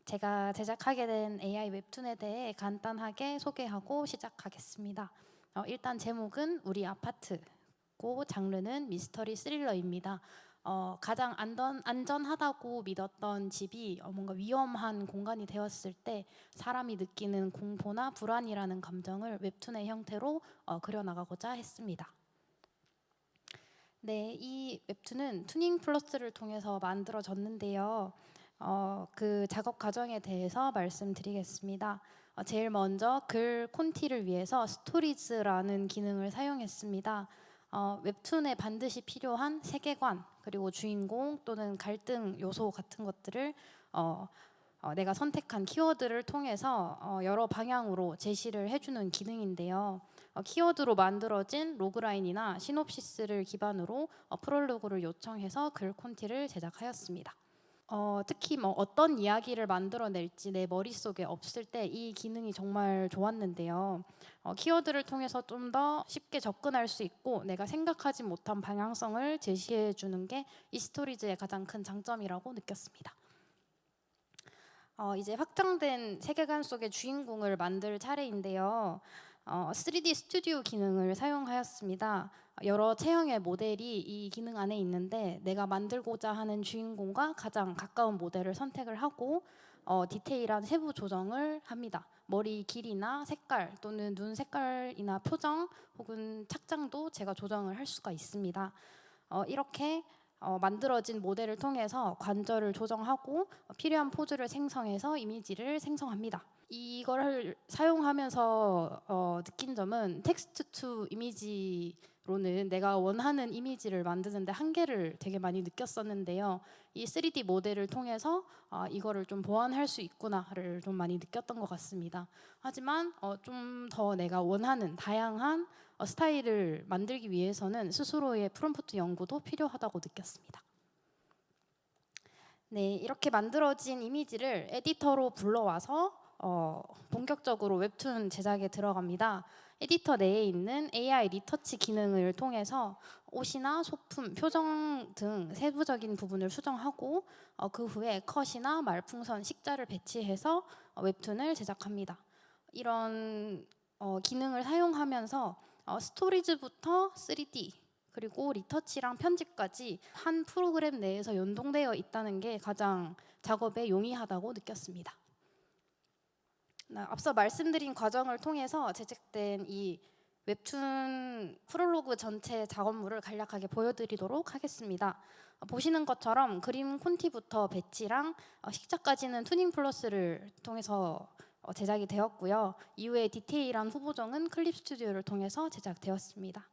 제가 제작하게 된 AI 웹툰에 대해 간단하게 소개하고 시작하겠습니다. 일단 제목은 우리 아파트고 장르는 미스터리 스릴러입니다. 가장 안전하다고 믿었던 집이 뭔가 위험한 공간이 되었을 때 사람이 느끼는 공포나 불안이라는 감정을 웹툰의 형태로 그려나가고자 했습니다. 네, 이 웹툰은 투닝 플러스를 통해서 만들어졌는데요. 그 작업 과정에 대해서 말씀드리겠습니다. 제일 먼저 글 콘티를 위해서 스토리즈라는 기능을 사용했습니다. 웹툰에 반드시 필요한 세계관 그리고 주인공 또는 갈등 요소 같은 것들을 내가 선택한 키워드를 통해서 여러 방향으로 제시를 해주는 기능인데요. 키워드로 만들어진 로그라인이나 시놉시스를 기반으로 프롤로그를 요청해서 글 콘티를 제작하였습니다. 특히 어떤 이야기를 만들어낼지 내 머릿속에 없을 때 이 기능이 정말 좋았는데요. 키워드를 통해서 좀 더 쉽게 접근할 수 있고 내가 생각하지 못한 방향성을 제시해 주는 게 이 스토리즈의 가장 큰 장점이라고 느꼈습니다. 이제 확장된 세계관 속의 주인공을 만들 차례인데요. 3D 스튜디오 기능을 사용하였습니다. 여러 체형의 모델이 이 기능 안에 있는데 내가 만들고자 하는 주인공과 가장 가까운 모델을 선택을 하고 디테일한 세부 조정을 합니다. 머리 길이나 색깔 또는 눈 색깔이나 표정 혹은 착장도 제가 조정을 할 수가 있습니다. 이렇게 만들어진 모델을 통해서 관절을 조정하고 필요한 포즈를 생성해서 이미지를 생성합니다. 이걸 사용하면서 느낀 점은 텍스트 투 이미지로는 내가 원하는 이미지를 만드는데 한계를 되게 많이 느꼈었는데요. 이 3D 모델을 통해서 이거를 좀 보완할 수 있구나를 좀 많이 느꼈던 것 같습니다. 하지만 좀 더 내가 원하는 다양한 스타일을 만들기 위해서는 스스로의 프롬프트 연구도 필요하다고 느꼈습니다. 네, 이렇게 만들어진 이미지를 에디터로 불러와서 본격적으로 웹툰 제작에 들어갑니다. 에디터 내에 있는 AI 리터치 기능을 통해서 옷이나 소품, 표정 등 세부적인 부분을 수정하고 그 후에 컷이나 말풍선, 식자를 배치해서 웹툰을 제작합니다. 이런 기능을 사용하면서 스토리즈부터 3D 그리고 리터치랑 편집까지 한 프로그램 내에서 연동되어 있다는 게 가장 작업에 용이하다고 느꼈습니다. 앞서 말씀드린 과정을 통해서 제작된 이 웹툰 프롤로그 전체 작업물을 간략하게 보여드리도록 하겠습니다. 보시는 것처럼 그림 콘티부터 배치랑 식자까지는 투닝 플러스를 통해서 제작이 되었고요. 이후에 디테일한 후보정은 클립 스튜디오를 통해서 제작되었습니다.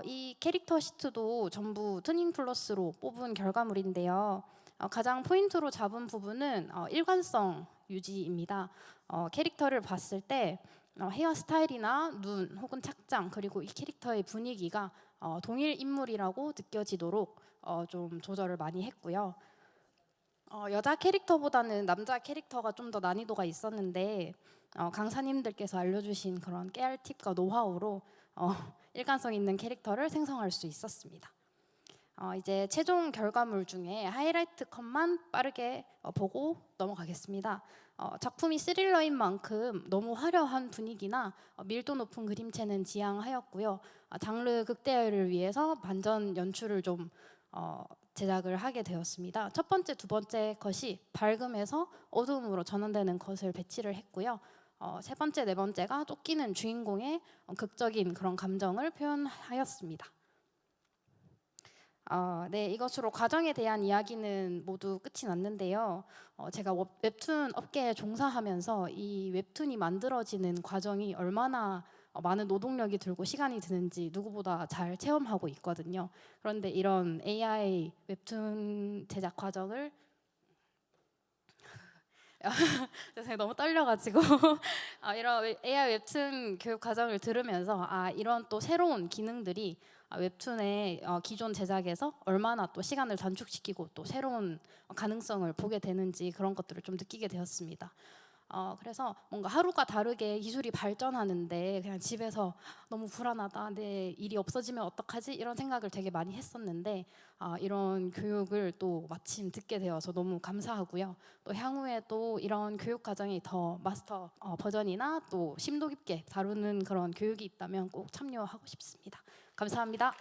이 캐릭터 시트도 전부 투닝 플러스로 뽑은 결과물인데요. 가장 포인트로 잡은 부분은 일관성 유지입니다. 캐릭터를 봤을 때 헤어스타일이나 눈 혹은 착장 그리고 이 캐릭터의 분위기가 동일 인물이라고 느껴지도록 좀 조절을 많이 했고요. 여자 캐릭터보다는 남자 캐릭터가 좀 더 난이도가 있었는데 강사님들께서 알려주신 그런 깨알 팁과 노하우로 일관성 있는 캐릭터를 생성할 수 있었습니다. 이제 최종 결과물 중에 하이라이트 컷만 빠르게 보고 넘어가겠습니다. 작품이 스릴러인 만큼 너무 화려한 분위기나 밀도 높은 그림체는 지양하였고요. 장르 극대화를 위해서 반전 연출을 좀 제작을 하게 되었습니다. 첫 번째, 두 번째 컷이 밝음에서 어두움으로 전환되는 컷을 배치를 했고요. 세 번째, 네 번째가 쫓기는 주인공의 극적인 그런 감정을 표현하였습니다. 네, 이것으로 과정에 대한 이야기는 모두 끝이 났는데요. 제가 웹툰 업계에 종사하면서 이 웹툰이 만들어지는 과정이 얼마나 많은 노동력이 들고 시간이 드는지 누구보다 잘 체험하고 있거든요. 그런데 이런 AI 웹툰 제작 과정을 세상에 너무 떨려가지고 이런 AI 웹툰 교육 과정을 들으면서 이런 또 새로운 기능들이 웹툰의 기존 제작에서 얼마나 또 시간을 단축시키고 또 새로운 가능성을 보게 되는지 그런 것들을 좀 느끼게 되었습니다. 그래서 뭔가 하루가 다르게 기술이 발전하는데 그냥 집에서 너무 불안하다, 내 일이 없어지면 어떡하지? 이런 생각을 되게 많이 했었는데 이런 교육을 또 마침 듣게 되어서 너무 감사하고요. 또 향후에 또 이런 교육 과정이 더 마스터 버전이나 또 심도 깊게 다루는 그런 교육이 있다면 꼭 참여하고 싶습니다. 감사합니다.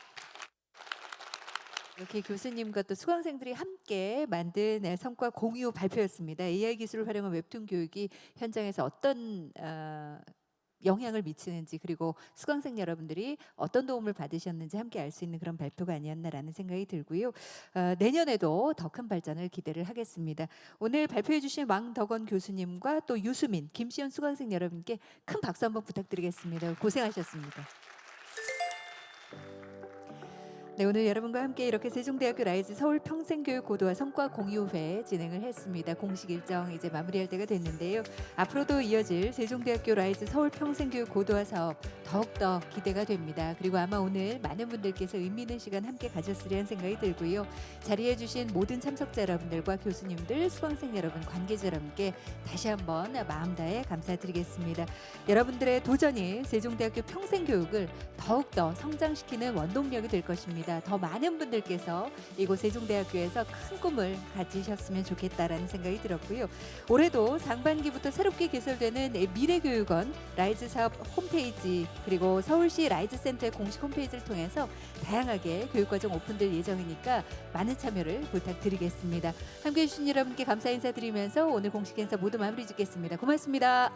이렇게 교수님과 또 수강생들이 함께 만든 성과 공유 발표였습니다. AI 기술을 활용한 웹툰 교육이 현장에서 어떤 영향을 미치는지, 그리고 수강생 여러분들이 어떤 도움을 받으셨는지 함께 알 수 있는 그런 발표가 아니었나라는 생각이 들고요. 내년에도 더 큰 발전을 기대를 하겠습니다. 오늘 발표해 주신 왕덕원 교수님과 또 유수민, 김시현 수강생 여러분께 큰 박수 한번 부탁드리겠습니다. 고생하셨습니다. 네, 오늘 여러분과 함께 이렇게 세종대학교 라이즈 서울 평생교육 고도화 성과 공유회 진행을 했습니다. 공식 일정 이제 마무리할 때가 됐는데요. 앞으로도 이어질 세종대학교 라이즈 서울 평생교육 고도화 사업 더욱더 기대가 됩니다. 그리고 아마 오늘 많은 분들께서 의미 있는 시간 함께 가졌으리라는 생각이 들고요. 자리해 주신 모든 참석자 여러분들과 교수님들, 수강생 여러분, 관계자 여러분께 다시 한번 마음 다해 감사드리겠습니다. 여러분들의 도전이 세종대학교 평생교육을 더욱더 성장시키는 원동력이 될 것입니다. 더 많은 분들께서 이곳 세종대학교에서 큰 꿈을 가지셨으면 좋겠다라는 생각이 들었고요. 올해도 상반기부터 새롭게 개설되는 미래교육원 라이즈 사업 홈페이지, 그리고 서울시 라이즈 센터의 공식 홈페이지를 통해서 다양하게 교육과정 오픈될 예정이니까 많은 참여를 부탁드리겠습니다. 함께해 주신 여러분께 감사 인사드리면서 오늘 공식 행사 모두 마무리 짓겠습니다. 고맙습니다.